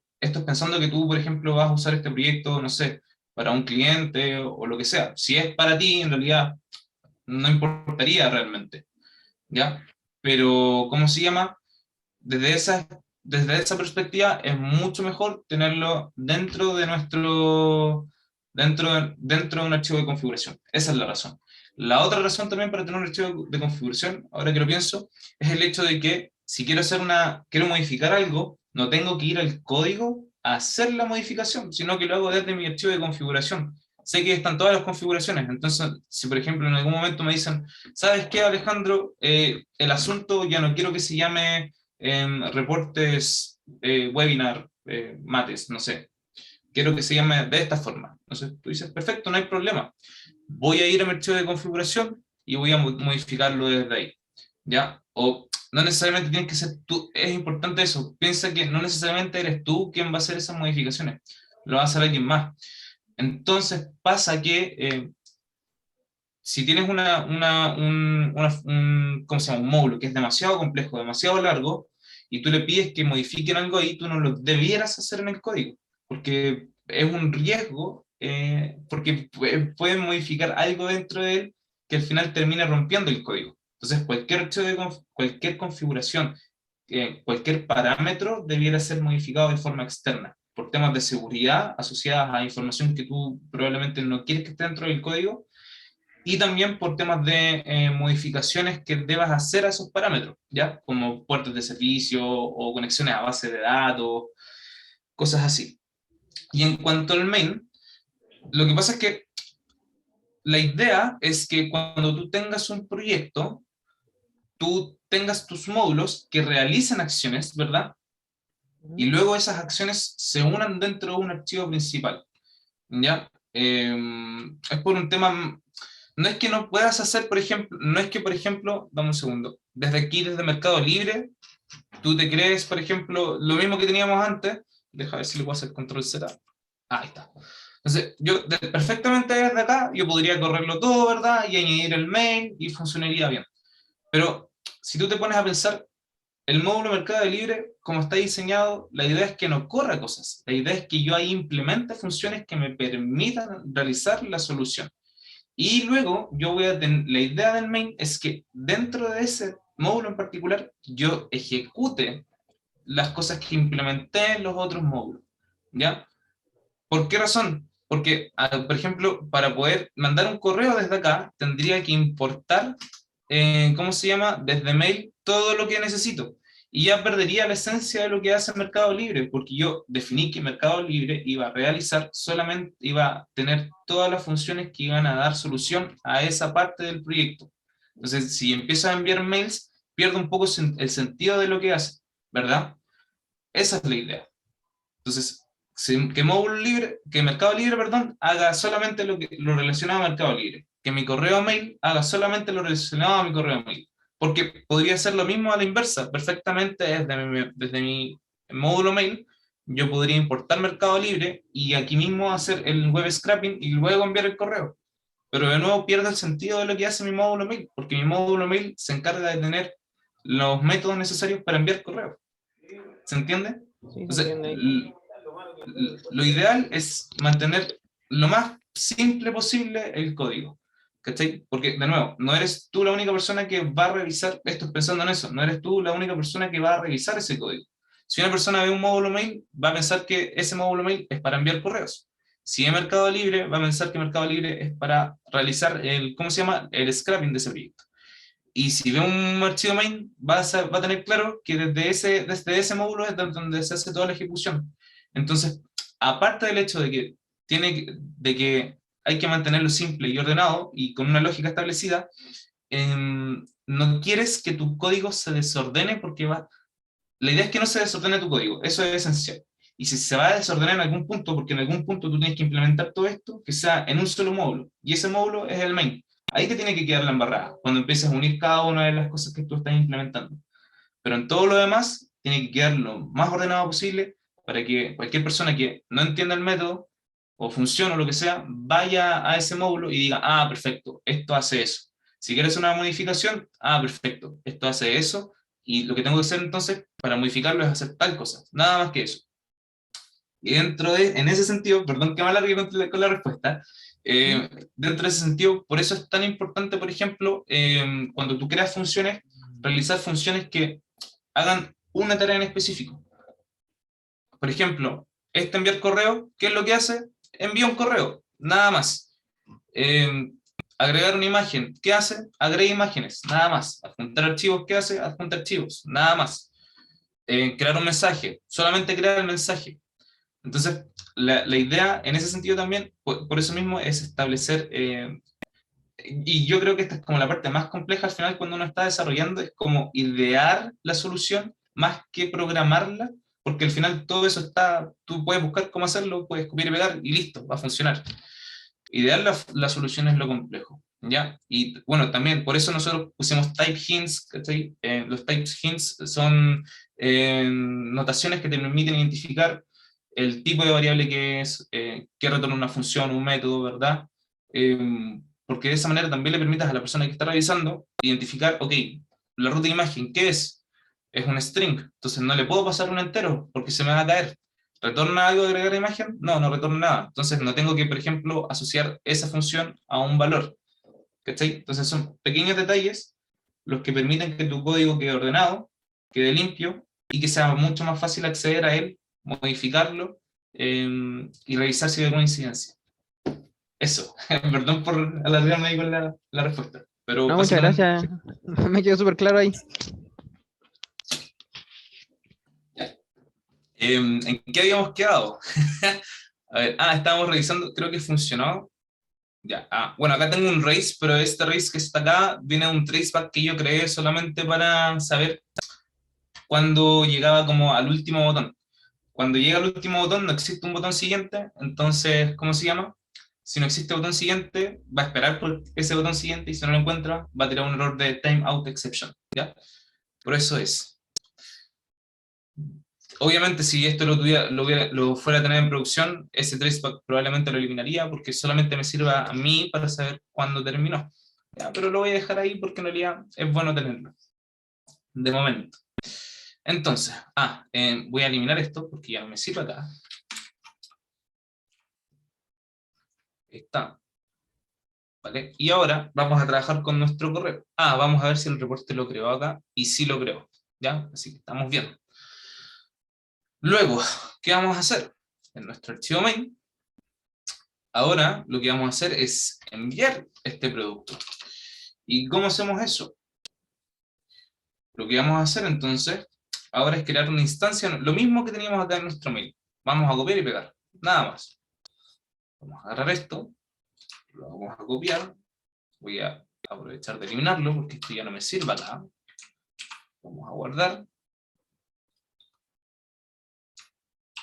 que tú, por ejemplo, vas a usar este proyecto, no sé, para un cliente o lo que sea. Si es para ti, en realidad no importaría realmente, ¿ya? Pero, ¿cómo se llama? Desde desde esa perspectiva es mucho mejor tenerlo dentro de un archivo de configuración. Esa es la razón. La otra razón también para tener un archivo de configuración, ahora que lo pienso, es el hecho de que si quiero modificar algo, no tengo que ir al código a hacer la modificación, sino que lo hago desde mi archivo de configuración. Sé que están todas las configuraciones, entonces si por ejemplo en algún momento me dicen, ¿sabes qué, Alejandro? El asunto ya no quiero que se llame reportes, webinar, mates, no sé. Quiero que se llame de esta forma. Entonces tú dices, perfecto, no hay problema. Voy a ir a mi archivo de configuración y voy a modificarlo desde ahí. ¿Ya? O no necesariamente tienes que ser tú, es importante eso. Piensa que no necesariamente eres tú quien va a hacer esas modificaciones, lo va a hacer alguien más. Entonces pasa que si tienes ¿cómo se llama? Un módulo que es demasiado complejo, demasiado largo, y tú le pides que modifiquen algo ahí, tú no lo debieras hacer en el código, porque es un riesgo, porque pueden modificar algo dentro de él que al final termine rompiendo el código. Entonces, cualquier configuración, cualquier parámetro debiera ser modificado de forma externa, por temas de seguridad asociadas a información que tú probablemente no quieres que esté dentro del código, y también por temas de modificaciones que debas hacer a esos parámetros, ¿ya? Como puertos de servicio o conexiones a base de datos, cosas así. Y en cuanto al main, lo que pasa es que la idea es que cuando tú tengas un proyecto, tú tengas tus módulos que realicen acciones, ¿verdad? Y luego esas acciones se unan dentro de un archivo principal, ¿ya? Es por un tema, no es que no puedas hacer, por ejemplo, no es que, por ejemplo, dame un segundo, desde aquí, desde Mercado Libre, tú te crees, por ejemplo, lo mismo que teníamos antes, deja ver si le puedo hacer control Z, ahí está. Entonces, perfectamente desde acá, yo podría correrlo todo, ¿verdad? Y añadir el main y funcionaría bien. Pero si tú te pones a pensar, el módulo Mercado Libre, como está diseñado, la idea es que no corra cosas. La idea es que yo ahí implemente funciones que me permitan realizar la solución. Y luego, la idea del main es que dentro de ese módulo en particular, yo ejecute las cosas que implementé en los otros módulos. ¿Ya? ¿Por qué razón? Porque, por ejemplo, para poder mandar un correo desde acá, tendría que importar, ¿cómo se llama? Desde mail, todo lo que necesito. Y ya perdería la esencia de lo que hace Mercado Libre, porque yo definí que Mercado Libre iba a realizar solamente, iba a tener todas las funciones que iban a dar solución a esa parte del proyecto. Entonces, si empiezo a enviar mails, pierdo un poco el sentido de lo que hace, ¿verdad? Esa es la idea. Entonces, que Mercado Libre, perdón, haga solamente lo relacionado a Mercado Libre. Que mi correo mail haga solamente lo relacionado a mi correo mail. Porque podría ser lo mismo a la inversa. Perfectamente desde mi módulo mail, yo podría importar Mercado Libre y aquí mismo hacer el web scraping y luego enviar el correo. Pero de nuevo pierde el sentido de lo que hace mi módulo mail, porque mi módulo mail se encarga de tener los métodos necesarios para enviar correo. ¿Se entiende? Sí, se Entonces, entiende ahí. lo ideal es mantener lo más simple posible el código. ¿Cachai? Porque, de nuevo, no eres tú la única persona que va a revisar, esto pensando en eso, no eres tú la única persona que va a revisar ese código. Si una persona ve un módulo mail, va a pensar que ese módulo mail es para enviar correos. Si es Mercado Libre, va a pensar que Mercado Libre es para realizar ¿cómo se llama? El scrapping de ese proyecto. Y si ve un archivo main, va a tener claro que desde ese módulo es donde se hace toda la ejecución. Entonces, aparte del hecho de que hay que mantenerlo simple y ordenado y con una lógica establecida, no quieres que tu código se desordene porque la idea es que no se desordene tu código, eso es esencial. Y si se va a desordenar en algún punto, porque en algún punto tú tienes que implementar todo esto, que sea en un solo módulo, y ese módulo es el main. Ahí te tiene que quedar la embarrada, cuando empieces a unir cada una de las cosas que tú estás implementando. Pero en todo lo demás, tiene que quedar lo más ordenado posible para que cualquier persona que no entienda el método o funcione o lo que sea, vaya a ese módulo y diga, ah, perfecto, esto hace eso. Si quieres una modificación, ah, perfecto, esto hace eso, y lo que tengo que hacer entonces para modificarlo es hacer tal cosa, nada más que eso. Y en ese sentido, perdón que me alargue con la respuesta, dentro de ese sentido, por eso es tan importante, por ejemplo, cuando tú creas funciones, realizar funciones que hagan una tarea en específico. Por ejemplo, enviar correo, ¿qué es lo que hace? Envía un correo, nada más. Agregar una imagen, ¿qué hace? Agrega imágenes, nada más. Adjuntar archivos, ¿qué hace? Adjunta archivos, nada más. Crear un mensaje, solamente crear el mensaje. Entonces, la idea en ese sentido también, por eso mismo, es establecer, y yo creo que esta es como la parte más compleja al final cuando uno está desarrollando, es como idear la solución más que programarla, porque al final todo eso está, tú puedes buscar cómo hacerlo, puedes copiar y pegar y listo, va a funcionar. Idear la solución es lo complejo, ¿ya? Y bueno, también por eso nosotros pusimos type hints, ¿cachai? Los type hints son notaciones que te permiten identificar el tipo de variable que retorna una función, un método, ¿verdad? Porque de esa manera también le permitas a la persona que está revisando identificar, ok, la ruta de imagen, ¿qué es? Es un string, entonces no le puedo pasar un entero porque se me va a caer. ¿Retorna algo de agregar imagen? No, no retorna nada. Entonces no tengo que, por ejemplo, asociar esa función a un valor. ¿cachai? Entonces son pequeños detalles los que permiten que tu código quede ordenado, quede limpio, y que sea mucho más fácil acceder a él, modificarlo, y revisar si hay alguna incidencia. Eso, perdón por alargarme ahí con la respuesta, pero No, muchas básicamente... gracias. Me quedó súper claro ahí. ¿En qué habíamos quedado? A ver, estábamos revisando, creo que funcionó. Ya, bueno, acá tengo un race, pero este race que está acá viene de un traceback que yo creé solamente para saber cuándo llegaba como al último botón. Cuando llega al último botón no existe un botón siguiente, entonces, ¿cómo se llama? Si no existe botón siguiente, va a esperar por ese botón siguiente y si no lo encuentra, va a tirar un error de timeout exception, ¿ya? Por eso es. Obviamente, si esto lo fuera a tener en producción, ese traceback probablemente lo eliminaría porque solamente me sirva a mí para saber cuándo terminó. Ya, pero lo voy a dejar ahí porque en realidad es bueno tenerlo, de momento. Entonces, voy a eliminar esto porque ya no me sirve acá. Está. ¿Vale? Y ahora vamos a trabajar con nuestro correo. Vamos a ver si el reporte lo creó acá, y sí lo creó, ¿ya? Así que estamos bien. Luego, ¿qué vamos a hacer? En nuestro archivo main, ahora lo que vamos a hacer es enviar este producto. ¿Y cómo hacemos eso? Lo que vamos a hacer entonces, ahora es crear una instancia, lo mismo que teníamos acá en nuestro mail. Vamos a copiar y pegar, nada más. Vamos a agarrar esto, lo vamos a copiar, voy a aprovechar de eliminarlo porque esto ya no me sirve acá. Vamos a guardar,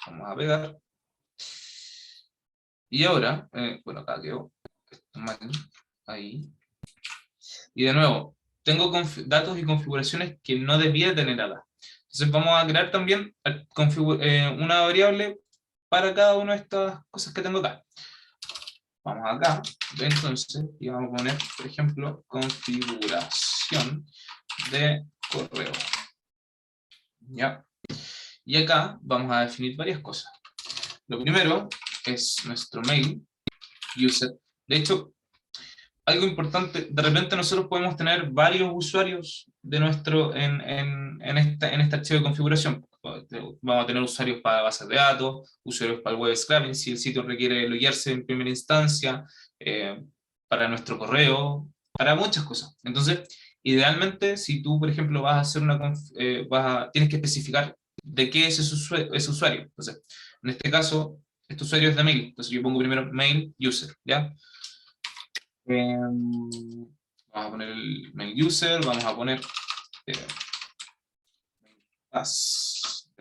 vamos a pegar, y ahora, bueno, acá quedó, mal, ahí, y de nuevo, tengo datos y configuraciones que no debía tener acá. Entonces vamos a crear también una variable para cada una de estas cosas que tengo acá. Vamos acá, entonces, y vamos a poner, por ejemplo, configuración de correo. ¿Ya? Y acá vamos a definir varias cosas. Lo primero es nuestro mail user. De hecho, algo importante, de repente nosotros podemos tener varios usuarios de nuestro en este archivo de configuración. Vamos a tener usuarios para bases de datos, usuarios para el web scraping, si el sitio requiere loguearse en primera instancia, para nuestro correo, para muchas cosas. Entonces, idealmente, si tú, por ejemplo, vas a hacer tienes que especificar de qué es ese usuario. Entonces, en este caso, este usuario es de mail. Entonces, yo pongo primero mail user, ¿ya? Vamos a poner el mail user, vamos a poner de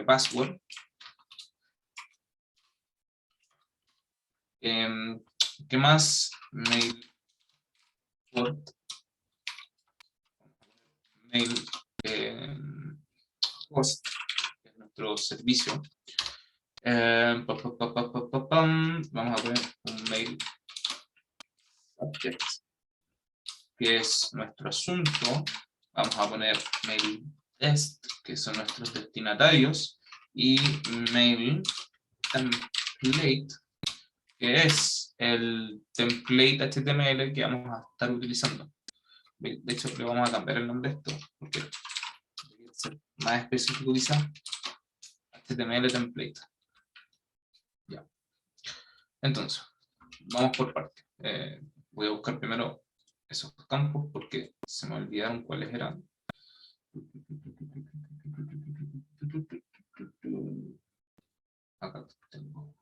password. ¿Qué más? Mail host, que es nuestro servicio. Vamos a poner un mail subject, que es nuestro asunto. Vamos a poner mail test, que son nuestros destinatarios, y mail template, que es el template HTML que vamos a estar utilizando. De hecho, le vamos a cambiar el nombre a esto, porque debería ser más específico quizá. HTML template. Ya. Entonces, vamos por partes. Voy a buscar primero esos campos porque se me olvidaron cuáles eran. Acá tengo.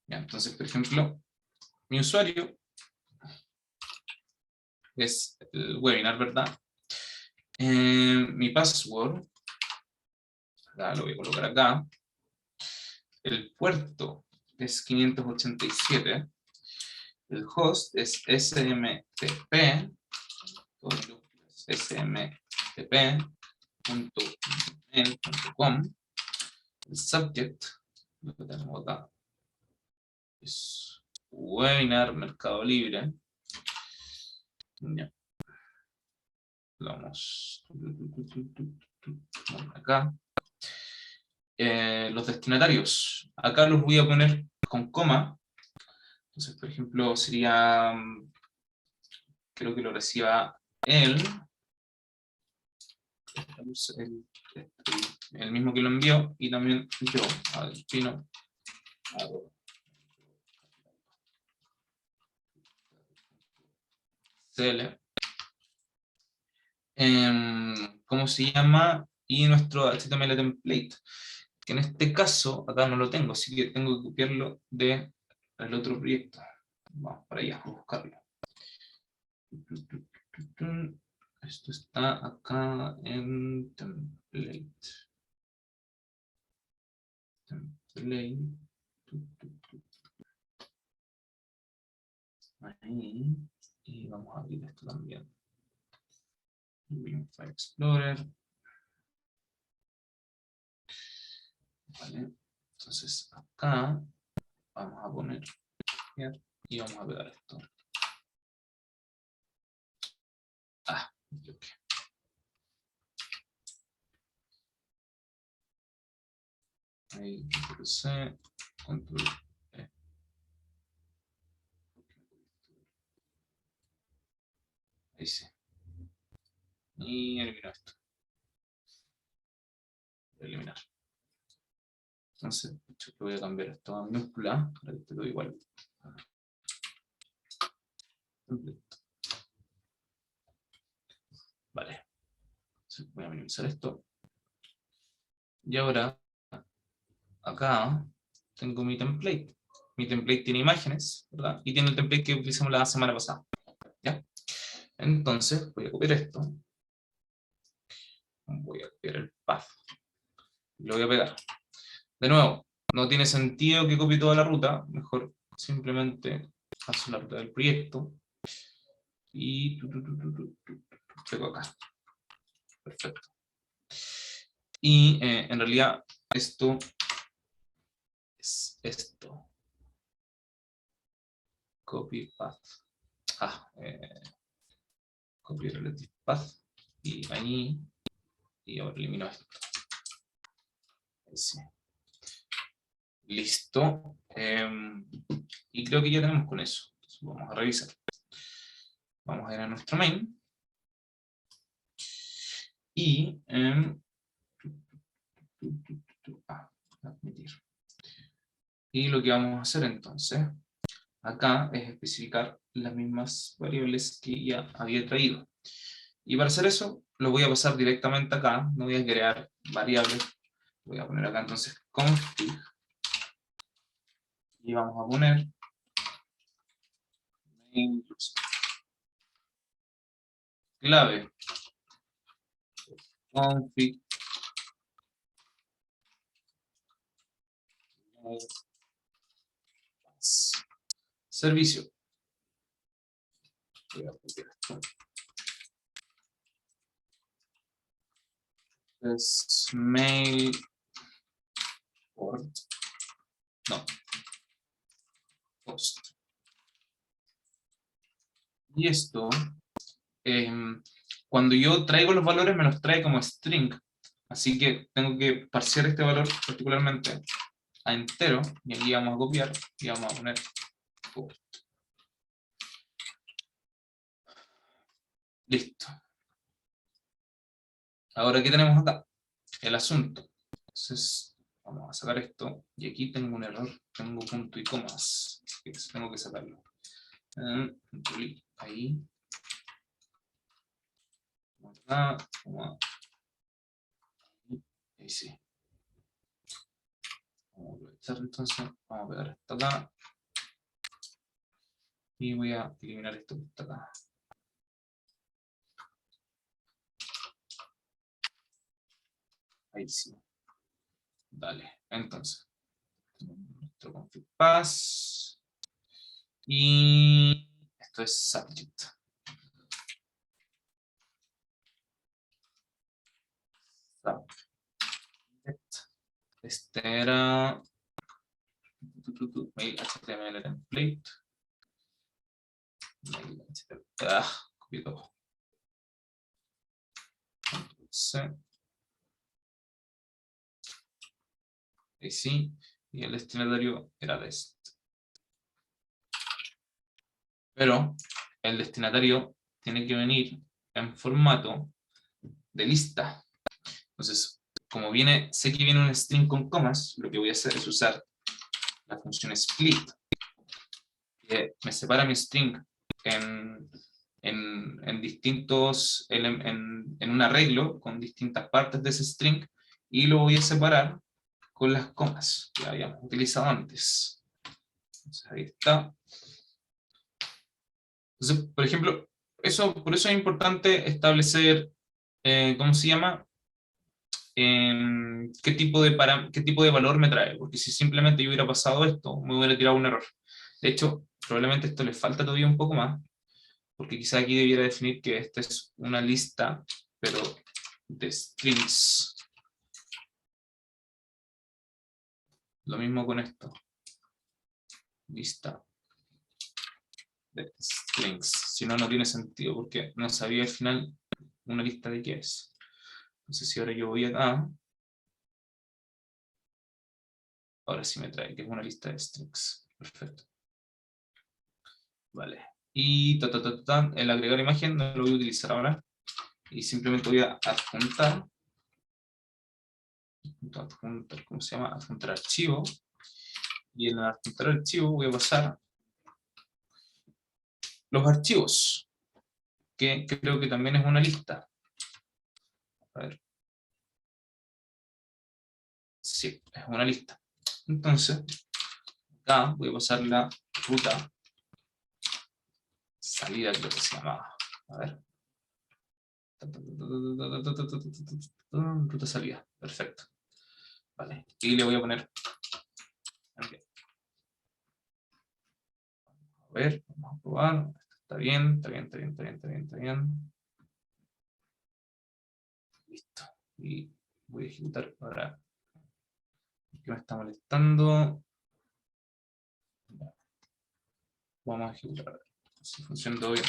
Ya, entonces, por ejemplo, mi usuario es el webinar, ¿verdad? Mi password, lo voy a colocar acá. El puerto es 587. El host es smtp, smtp.mail.com. El subject, lo que tenemos acá, es webinar Mercado Libre. Ya. Vamos acá. Los destinatarios, acá los voy a poner con coma. Entonces, por ejemplo, sería quiero que lo reciba él, el mismo que lo envió, y también yo, al chino, CL. ¿Cómo se llama? Y nuestro HTML template, que en este caso acá no lo tengo, así que tengo que copiarlo del otro proyecto. Vamos para allá, a buscarlo. Esto está acá en template. Ahí. Y vamos a abrir esto también. File Explorer. Vale. Entonces acá vamos a poner y vamos a pegar esto. Ok. Ahí, Control C, Control E. Ahí sí. Y elimino esto. Voy a eliminar. Entonces, yo voy a cambiar esto a minúscula para que te lo igual. Vale. Entonces, voy a minimizar esto. Y ahora, acá, tengo mi template. Mi template tiene imágenes, ¿verdad? Y tiene el template que utilizamos la semana pasada. ¿Ya? Entonces, voy a copiar esto. Voy a copiar el path. Lo voy a pegar. De nuevo, no tiene sentido que copie toda la ruta. Mejor simplemente paso la ruta del proyecto. Y pego acá. Perfecto. Y en realidad esto es esto. Copy path. Copy relative path. Y ahí. Y ahora elimino esto. Ahí sí. Listo. Y creo que ya tenemos con eso. Entonces vamos a revisar. Vamos a ir a nuestro main. Y admitir. Y lo que vamos a hacer entonces acá es especificar las mismas variables que ya había traído. Y para hacer eso, lo voy a pasar directamente acá. No voy a crear variables. Voy a poner acá entonces config. Y vamos a poner main clave config servicio. Voy a copiar esto. Es mail port. No. Post. Y esto, cuando yo traigo los valores, me los trae como string. Así que tengo que parsear este valor particularmente a entero. Y aquí vamos a copiar y vamos a poner port. Listo. Ahora, ¿qué tenemos acá? El asunto. Entonces, vamos a sacar esto. Y aquí tengo un error. Tengo punto y comas. Tengo que sacarlo. Ahí. Acá. Ahí sí. Vamos a aprovechar entonces. Vamos a pegar esto acá. Y voy a eliminar esto que está acá. Ahí sí. Dale. Entonces. Nuestro config pass. Y esto es subject. Subject. Este era mail HTML template. Mail HTML. Copié todo. C. Ahí sí. Y el destinatario era dest. Pero el destinatario tiene que venir en formato de lista. Entonces, como sé que viene un string con comas, lo que voy a hacer es usar la función split, que me separa mi string en distintos, en un arreglo con distintas partes de ese string, y lo voy a separar con las comas que habíamos utilizado antes. Entonces, ahí está. Entonces, por ejemplo, por eso es importante establecer, ¿cómo se llama? ¿Qué tipo de valor me trae? Porque si simplemente yo hubiera pasado esto, me hubiera tirado un error. De hecho, probablemente esto le falta todavía un poco más, porque quizá aquí debiera definir que esta es una lista, pero de strings. Lo mismo con esto. Lista de strings. Si no, no tiene sentido, porque no sabía al final una lista de qué es. Entonces, si ahora yo voy acá, ahora sí me trae, que es una lista de strings. Perfecto. Vale. Y el agregar imagen no lo voy a utilizar ahora. Y simplemente voy a adjuntar. ¿Cómo se llama? Adjuntar archivo. Y en el adjuntar archivo voy a pasar los archivos, que creo que también es una lista. A ver. Sí, es una lista. Entonces, acá voy a pasar la ruta salida, creo que se llamaba. A ver. Ruta salida, perfecto. Vale, y le voy a poner. Okay. A ver, vamos a probar. Está bien, está bien, está bien, está bien, está bien, está bien. Listo. Y voy a ejecutar para que me está molestando. Vamos a ejecutar si funciona todo bien.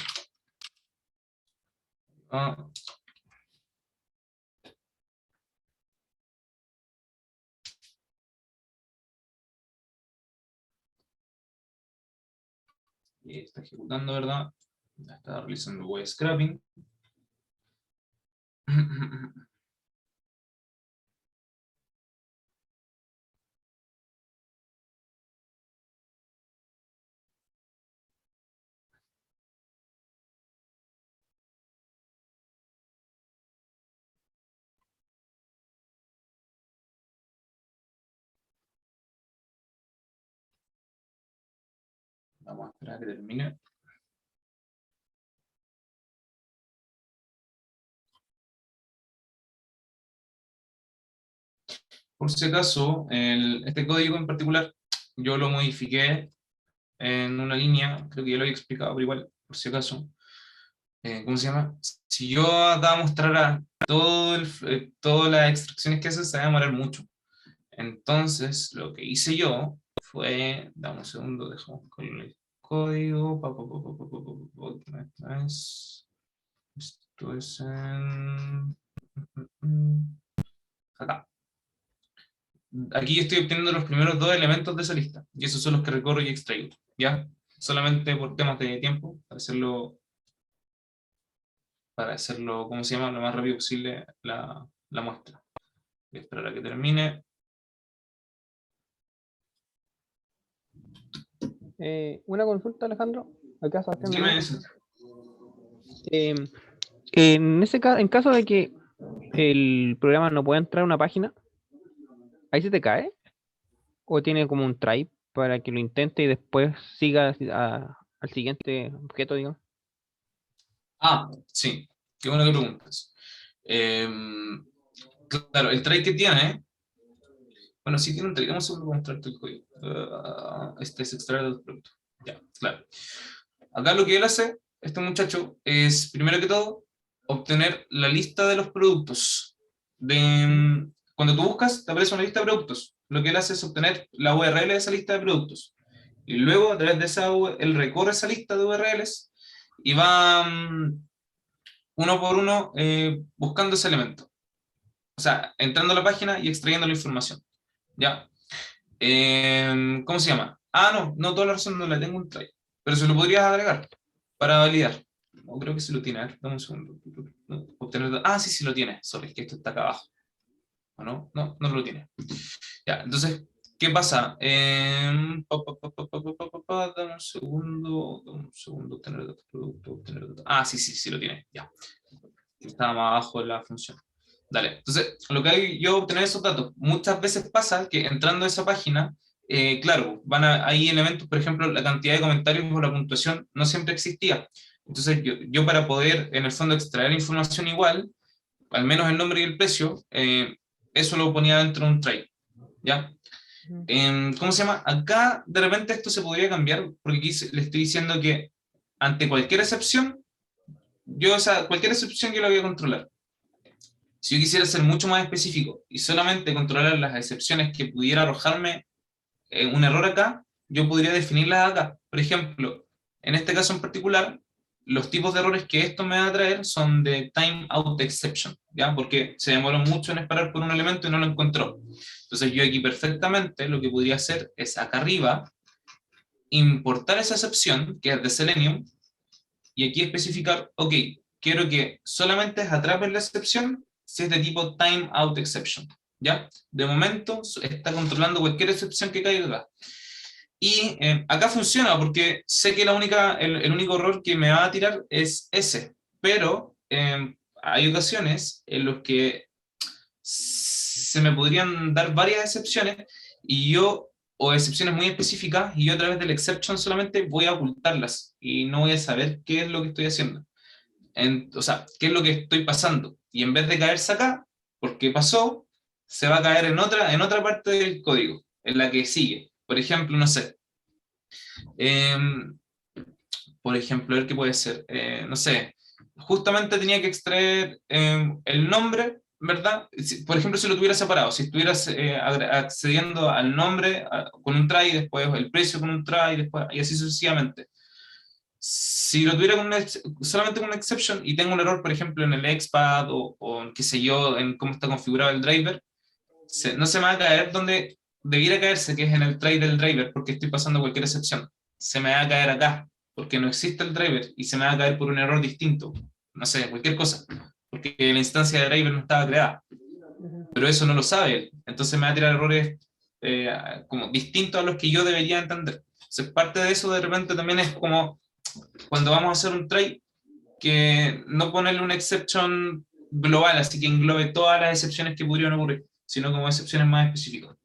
Ah. Y está ejecutando, ¿verdad? Ya está realizando web scrapping. Vamos a esperar a que termine. Por si acaso, este código en particular, yo lo modifiqué en una línea, creo que ya lo había explicado, pero igual, por si acaso. ¿Cómo se llama? Si yo acá mostrara todas las extracciones que hace, se va a demorar mucho. Entonces, lo que hice yo fue, dame un segundo, dejamos con el código. Esto es en... Acá. Aquí estoy obteniendo los primeros dos elementos de esa lista, y esos son los que recorro y extraigo, ¿ya? Solamente por temas de tiempo, ¿cómo se llama? Lo más rápido posible la muestra. Voy a esperar a que termine. Una consulta, Alejandro. Acá Sebastián de Dime nuevo. eso. En caso de que el programa no pueda entrar a una página, ¿ahí se te cae? ¿O tiene como un try para que lo intente y después siga al siguiente objeto, digamos? Ah, sí, qué bueno que preguntas. Claro, el try que tiene, bueno, sí tiene un try, vamos a mostrarte el código. Este es extraer los productos. Ya, claro. Acá lo que él hace, este muchacho, es primero que todo obtener la lista de los productos. Cuando tú buscas, te aparece una lista de productos. Lo que él hace es obtener la URL de esa lista de productos. Y luego, a través de esa, él recorre esa lista de URLs y va uno por uno buscando ese elemento. O sea, entrando a la página y extrayendo la información. ¿Ya? ¿Cómo se llama? Ah, no, toda la razón no la tengo un try. Pero se lo podrías agregar para validar. No, creo que sí lo tiene. A ver, dame un segundo. Sí, sí lo tiene. Sorry, es que esto está acá abajo. ¿O no? No, no lo tiene. Ya, entonces, ¿qué pasa? Dame un segundo, obtener datos, producto, obtener datos. Sí, sí, sí lo tiene. Ya. Estaba más abajo de la función. Dale. Entonces, lo que hay yo obtener esos datos. Muchas veces pasa que entrando a esa página, claro, hay elementos, por ejemplo, la cantidad de comentarios o la puntuación no siempre existía. Entonces, yo para poder, en el fondo, extraer información igual, al menos el nombre y el precio, eso lo ponía dentro de un tray, ¿ya? ¿Cómo se llama? Acá, de repente, esto se podría cambiar, porque aquí le estoy diciendo que ante cualquier excepción, cualquier excepción yo la voy a controlar. Si yo quisiera ser mucho más específico y solamente controlar las excepciones que pudiera arrojarme un error acá, yo podría definirlas acá. Por ejemplo, en este caso en particular, los tipos de errores que esto me va a traer son de timeout exception, ¿ya? Porque se demoró mucho en esperar por un elemento y no lo encontró. Entonces yo aquí perfectamente lo que podría hacer es acá arriba importar esa excepción, que es de Selenium, y aquí especificar, ok, quiero que solamente atrape la excepción si es de tipo timeout exception, ¿ya? De momento está controlando cualquier excepción que caiga acá. Y acá funciona porque sé que el único error que me va a tirar es ese, pero hay ocasiones en los que se me podrían dar varias excepciones o excepciones muy específicas, y yo a través del exception solamente voy a ocultarlas y no voy a saber qué es lo que estoy haciendo. O sea, qué es lo que estoy pasando. Y en vez de caerse acá, porque pasó, se va a caer en otra parte del código, en la que sigue. Por ejemplo, no sé, eh, por ejemplo, a ver qué puede ser. No sé, justamente tenía que extraer el nombre, ¿verdad? Por ejemplo, si lo tuviera separado, si estuvieras accediendo al nombre con un try, después el precio con un try, después, y así sucesivamente. Si lo tuviera solamente con una exception y tengo un error, por ejemplo, en el XPath o qué sé yo, en cómo está configurado el driver, no se me va a caer donde debiera caerse, que es en el try del driver, porque estoy pasando cualquier excepción. Se me va a caer acá, porque no existe el driver, y se me va a caer por un error distinto. No sé, cualquier cosa, porque la instancia de driver no estaba creada. Pero eso no lo sabe él. Entonces me va a tirar errores como distintos a los que yo debería entender. Entonces, parte de eso de repente también es como cuando vamos a hacer un try, que no ponerle una exception global, así que englobe todas las excepciones que podrían ocurrir, sino como excepciones más específicas.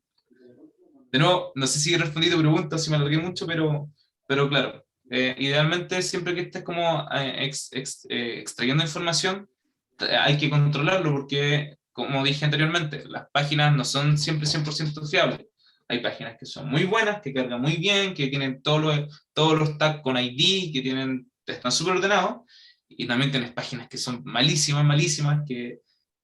De nuevo, no sé si he respondido a tu pregunta, si me alargué mucho, pero claro, idealmente siempre que estés como extrayendo información, hay que controlarlo porque, como dije anteriormente, las páginas no son siempre 100% fiables. Hay páginas que son muy buenas, que cargan muy bien, que tienen todos los tags con ID, están súper ordenados, y también tienes páginas que son malísimas, malísimas, que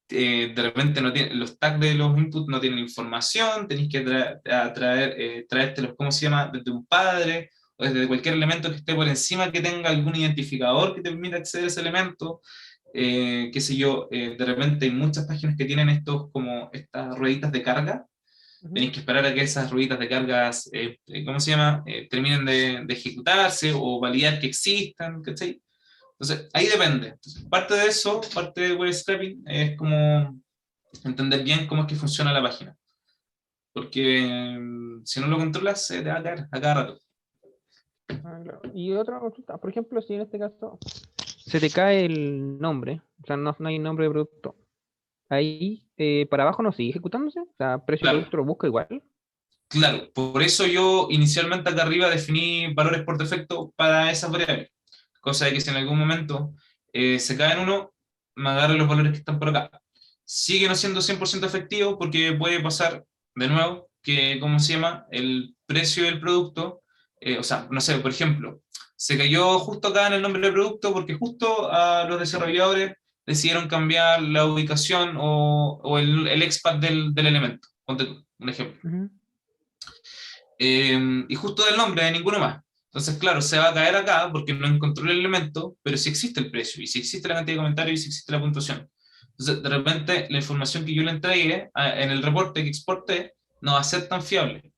de repente los tags de los inputs no tienen información, tenéis que traértelos, ¿cómo se llama?, desde un padre, o desde cualquier elemento que esté por encima que tenga algún identificador que te permita acceder a ese elemento. Qué sé yo, de repente hay muchas páginas que tienen como estas rueditas de carga. Tenéis que esperar a que esas rueditas de cargas, ¿cómo se llama?, terminen de ejecutarse o validar que existan, ¿cachai? Entonces, ahí depende. Entonces, parte de eso, parte de web scraping, es como entender bien cómo es que funciona la página. Porque si no lo controlas, se te va a caer a cada rato. Claro. Y otra consulta, por ejemplo, si en este caso se te cae el nombre, o sea, no hay nombre de producto, ahí para abajo no sigue ejecutándose, o sea, precio de Claro, producto lo busca igual. claro. Por eso yo inicialmente acá arriba definí valores por defecto para esas variables. Cosa de que si en algún momento se cae en uno, me agarre los valores que están por acá. Sigue no siendo 100% efectivo porque puede pasar, de nuevo, que, ¿cómo se llama?, el precio del producto, o sea, no sé, por ejemplo, se cayó justo acá en el nombre del producto porque justo a los desarrolladores decidieron cambiar la ubicación o el XPath del elemento. Ponte tú, un ejemplo. Ujú. Y justo del nombre de ninguno más. Entonces, claro, se va a caer acá porque no encontró el elemento, pero sí existe el precio, y sí existe la cantidad de comentarios, y sí existe la puntuación. Entonces, de repente, la información que yo le entregué en el reporte que exporté no va a ser tan fiable.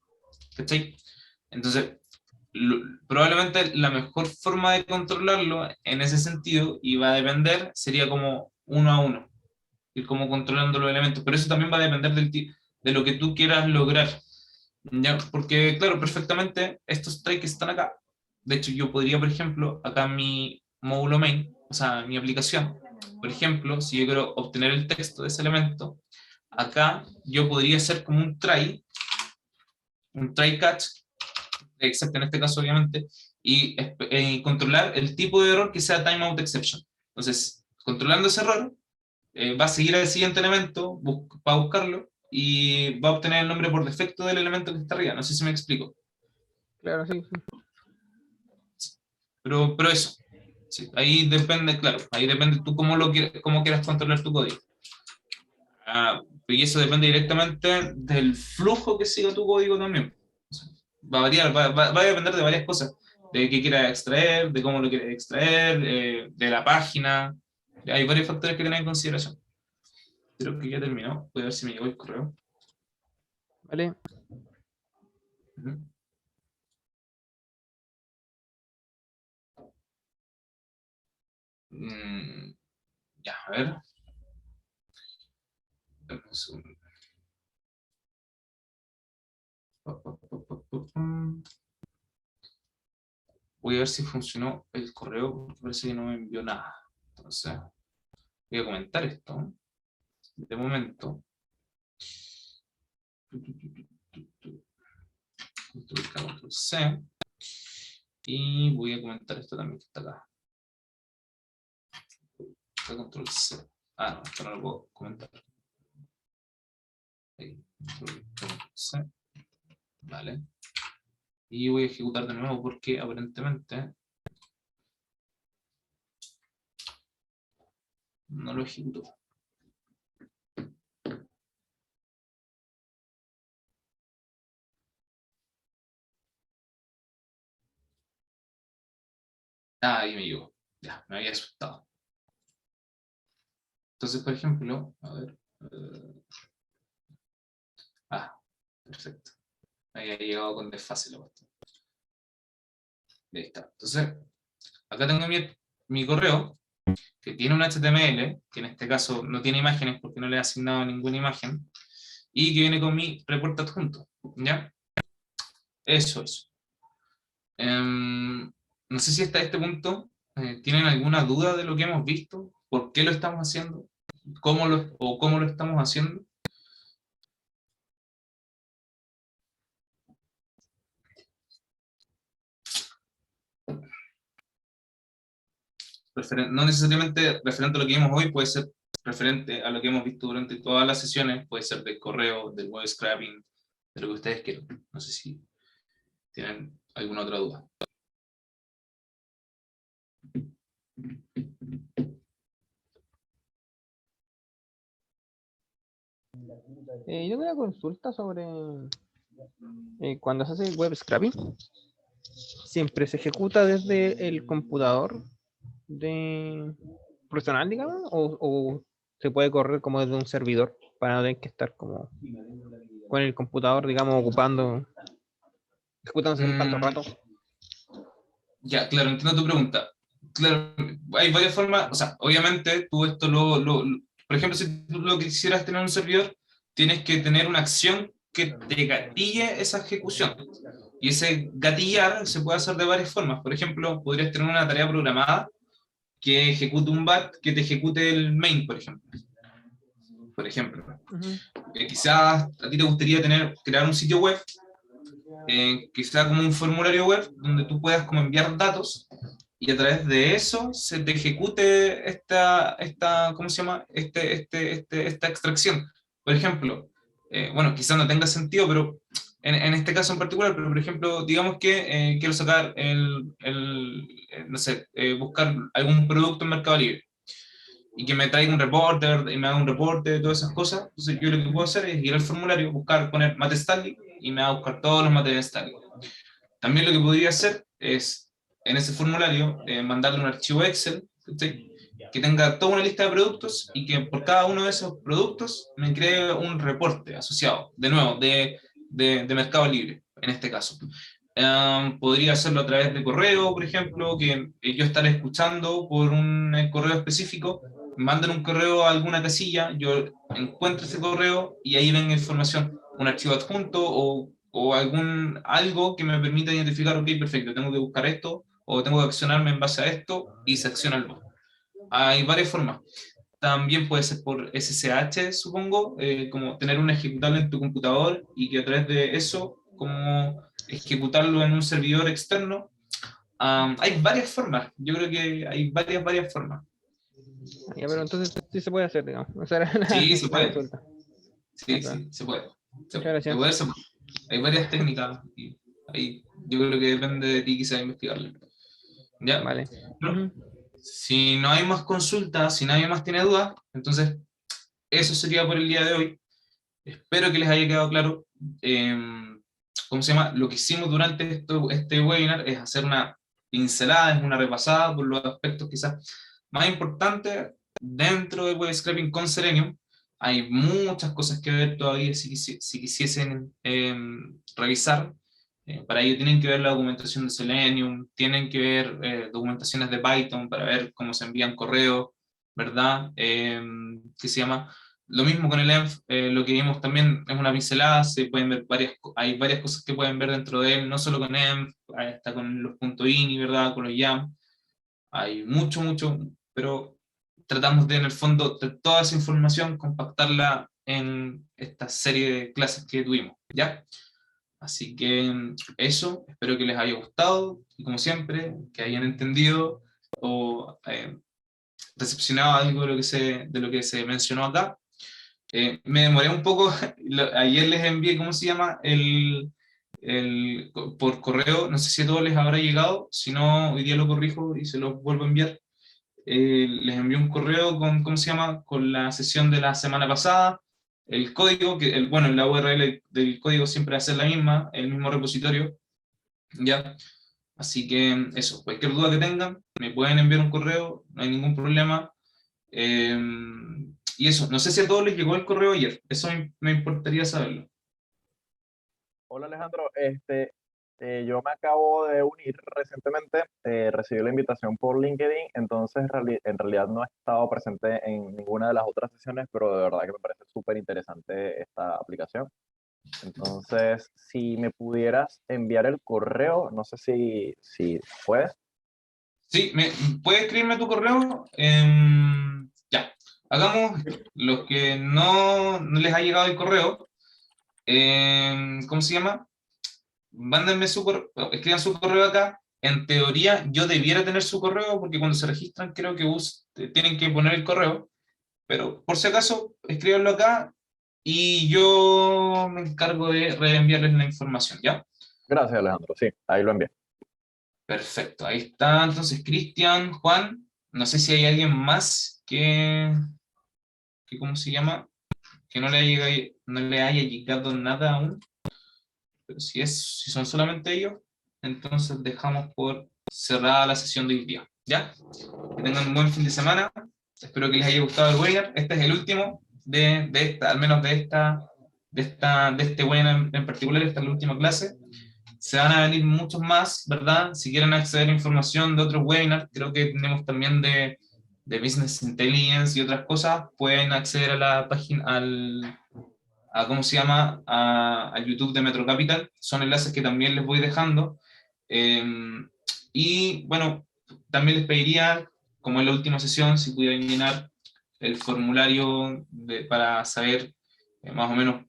¿Cachai? Entonces, probablemente la mejor forma de controlarlo en ese sentido, y va a depender, sería como uno a uno, ir como controlando los elementos, pero eso también va a depender de lo que tú quieras lograr, ¿ya? Porque, claro, perfectamente estos traits están acá. De hecho, yo podría, por ejemplo, acá en mi módulo main, o sea, mi aplicación, por ejemplo, si yo quiero obtener el texto de ese elemento, acá yo podría hacer como un try catch, excepto en este caso obviamente, y controlar el tipo de error que sea timeout exception. Entonces, controlando ese error, va a seguir al siguiente elemento, va a buscarlo, y va a obtener el nombre por defecto del elemento que está arriba. No sé si me explico. Claro, sí, sí. Pero eso, sí, ahí depende, claro, ahí depende tú cómo quieras controlar tu código. Y eso depende directamente del flujo que siga tu código también. Va a variar, va a depender de varias cosas, de qué quieras extraer, de cómo lo quieras extraer, de la página. Hay varios factores que tener en consideración. Creo que ya terminó. Voy a ver si me llegó el correo. Vale. Ujú. Ya, a ver. Dame un segundo. Voy a ver si funcionó el correo, porque parece que no me envió nada. Entonces, voy a comentar esto. De momento. Control C. Y voy a comentar esto también que está acá. Control C. No, esto no lo puedo comentar. Ahí, control C. Vale. Y voy a ejecutar de nuevo porque aparentemente no lo ejecutó. Ahí me llegó. Ya, me había asustado. Entonces, por ejemplo, a ver. Perfecto. Me había llegado con desfase la cuestión. Ahí está. Entonces, acá tengo mi correo, que tiene un HTML, que en este caso no tiene imágenes porque no le he asignado ninguna imagen, y que viene con mi reporte adjunto. ¿Ya? Eso es. No sé si hasta este punto tienen alguna duda de lo que hemos visto, por qué lo estamos haciendo, cómo lo estamos haciendo. No necesariamente referente a lo que vimos hoy, puede ser referente a lo que hemos visto durante todas las sesiones, puede ser del correo, del web scraping, de lo que ustedes quieran. No sé si tienen alguna otra duda. Yo tengo una consulta sobre cuando se hace web scraping. ¿Siempre se ejecuta desde el computador de personal, digamos? ¿O se puede correr como desde un servidor para no tener que estar como con el computador, digamos, ejecutándose en tanto Mm, rato? ya, claro, entiendo tu pregunta. Claro, hay varias formas, o sea, obviamente tú esto por ejemplo, si tú lo quisieras tener en un servidor, tienes que tener una acción que te gatille esa ejecución. Y ese gatillar se puede hacer de varias formas. Por ejemplo, podrías tener una tarea programada que ejecute un bat que te ejecute el main, por ejemplo. Ujú. Quizás a ti te gustaría crear un sitio web, que sea como un formulario web donde tú puedas como enviar datos y a través de eso se te ejecute ¿cómo se llama? Esta extracción. Por ejemplo, bueno, quizás no tenga sentido, pero en este caso en particular, pero por ejemplo, digamos que quiero sacar no sé, buscar algún producto en Mercado Libre y que me traiga un reporte y me haga un reporte de todas esas cosas. Entonces yo lo que puedo hacer es ir al formulario, poner Mate Stanley y me va a buscar todos los materiales Stanley. También lo que podría hacer es, en ese formulario, mandarle un archivo Excel, ¿sí?, que tenga toda una lista de productos y que por cada uno de esos productos me cree un reporte asociado, de nuevo, de Mercado Libre, en este caso. Podría hacerlo a través de correo, por ejemplo, que yo estaré escuchando por un correo específico, manden un correo a alguna casilla, yo encuentro ese correo y ahí venga información, un archivo adjunto o algo que me permita identificar, ok, perfecto, tengo que buscar esto o tengo que accionarme en base a esto y se acciona el bot. Hay varias formas. También puede ser por SSH, supongo, como tener un ejecutable en tu computador y que a través de eso, como ejecutarlo en un servidor externo. Hay varias formas, yo creo que hay varias formas. Ya, pero entonces sí se puede hacer, digamos. Esa era Sí, se la puede, consulta. sí, Ok. sí, se puede. Muchas De gracias. poder se puede. Hay varias técnicas y ahí yo creo que depende de ti quizás investigarlo. ¿Ya? Vale. Bueno, Ujú. si no hay más consultas, si nadie más tiene dudas, entonces eso sería por el día de hoy. Espero que les haya quedado claro. eh, ¿Cómo se llama? Lo que hicimos durante este webinar es hacer una pincelada, es una repasada por los aspectos quizás más importantes dentro de web scraping con Selenium. Hay muchas cosas que ver todavía si quisiesen revisar. Para ello tienen que ver la documentación de Selenium, tienen que ver documentaciones de Python para ver cómo se envían correos, ¿verdad? ¿Qué se llama? Lo mismo con el ENV, lo que vimos también es una pincelada, se pueden ver hay varias cosas que pueden ver dentro de él, no solo con ENV, ahí está con los .ini, ¿verdad? Con los YAM, hay mucho, pero tratamos de en el fondo de toda esa información compactarla en esta serie de clases que tuvimos, ¿ya? Así que eso, espero que les haya gustado y como siempre, que hayan entendido o recepcionado algo de lo que se mencionó acá. Me demoré un poco, ayer les envié, ¿cómo se llama? Por correo, no sé si a todos les habrá llegado, si no, hoy día lo corrijo y se lo vuelvo a enviar. Les envié un correo con, ¿cómo se llama? Con la sesión de la semana pasada, el código, bueno, la URL del código siempre va a ser la misma, el mismo repositorio, ¿ya? Así que eso, cualquier duda que tengan, me pueden enviar un correo, no hay ningún problema. Eh, y eso, no sé si a todos les llegó el correo ayer, eso me importaría saberlo. Hola Alejandro, yo me acabo de unir recientemente, recibí la invitación por LinkedIn, entonces en realidad no he estado presente en ninguna de las otras sesiones, pero de verdad que me parece súper interesante esta aplicación. Entonces, si me pudieras enviar el correo, no sé si puedes. Sí, ¿puedes escribirme tu correo? Ya, hagamos esto. Los que no les ha llegado el correo, ¿cómo se llama? Mándenme su correo, escriban su correo acá. En teoría, yo debiera tener su correo porque cuando se registran creo que tienen que poner el correo, pero por si acaso, escríbanlo acá y yo me encargo de reenviarles la información, ¿ya? Gracias Alejandro, sí, ahí lo envié. Perfecto, ahí está entonces Cristian, Juan, no sé si hay alguien más que ¿cómo se llama? Que no le haya llegado nada aún, pero si son solamente ellos, entonces dejamos por cerrada la sesión de hoy día, ¿ya? Que tengan un buen fin de semana, espero que les haya gustado el webinar, este es el último de esta, al menos de este webinar en particular, esta es la última clase. Se van a venir muchos más, ¿verdad? Si quieren acceder a información de otros webinars, creo que tenemos también de Business Intelligence y otras cosas, pueden acceder a la página, ¿cómo se llama? Al YouTube de Metro Capital. Son enlaces que también les voy dejando. Eh, y bueno, también les pediría, como en la última sesión, si pudieran llenar el formulario para saber más o menos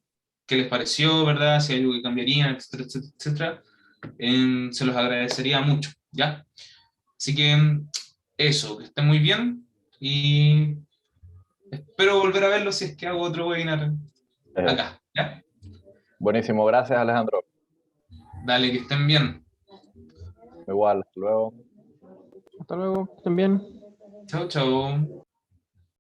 qué les pareció, ¿verdad? Si hay algo que cambiarían, etcétera, etcétera, etcétera. Se los agradecería mucho, ¿ya? Así que eso, que estén muy bien y espero volver a verlo si es que hago otro webinar Eh, acá, ¿ya? Buenísimo, gracias Alejandro. Dale, que estén bien. Igual, hasta luego. Hasta luego, que estén bien. Chao, chao.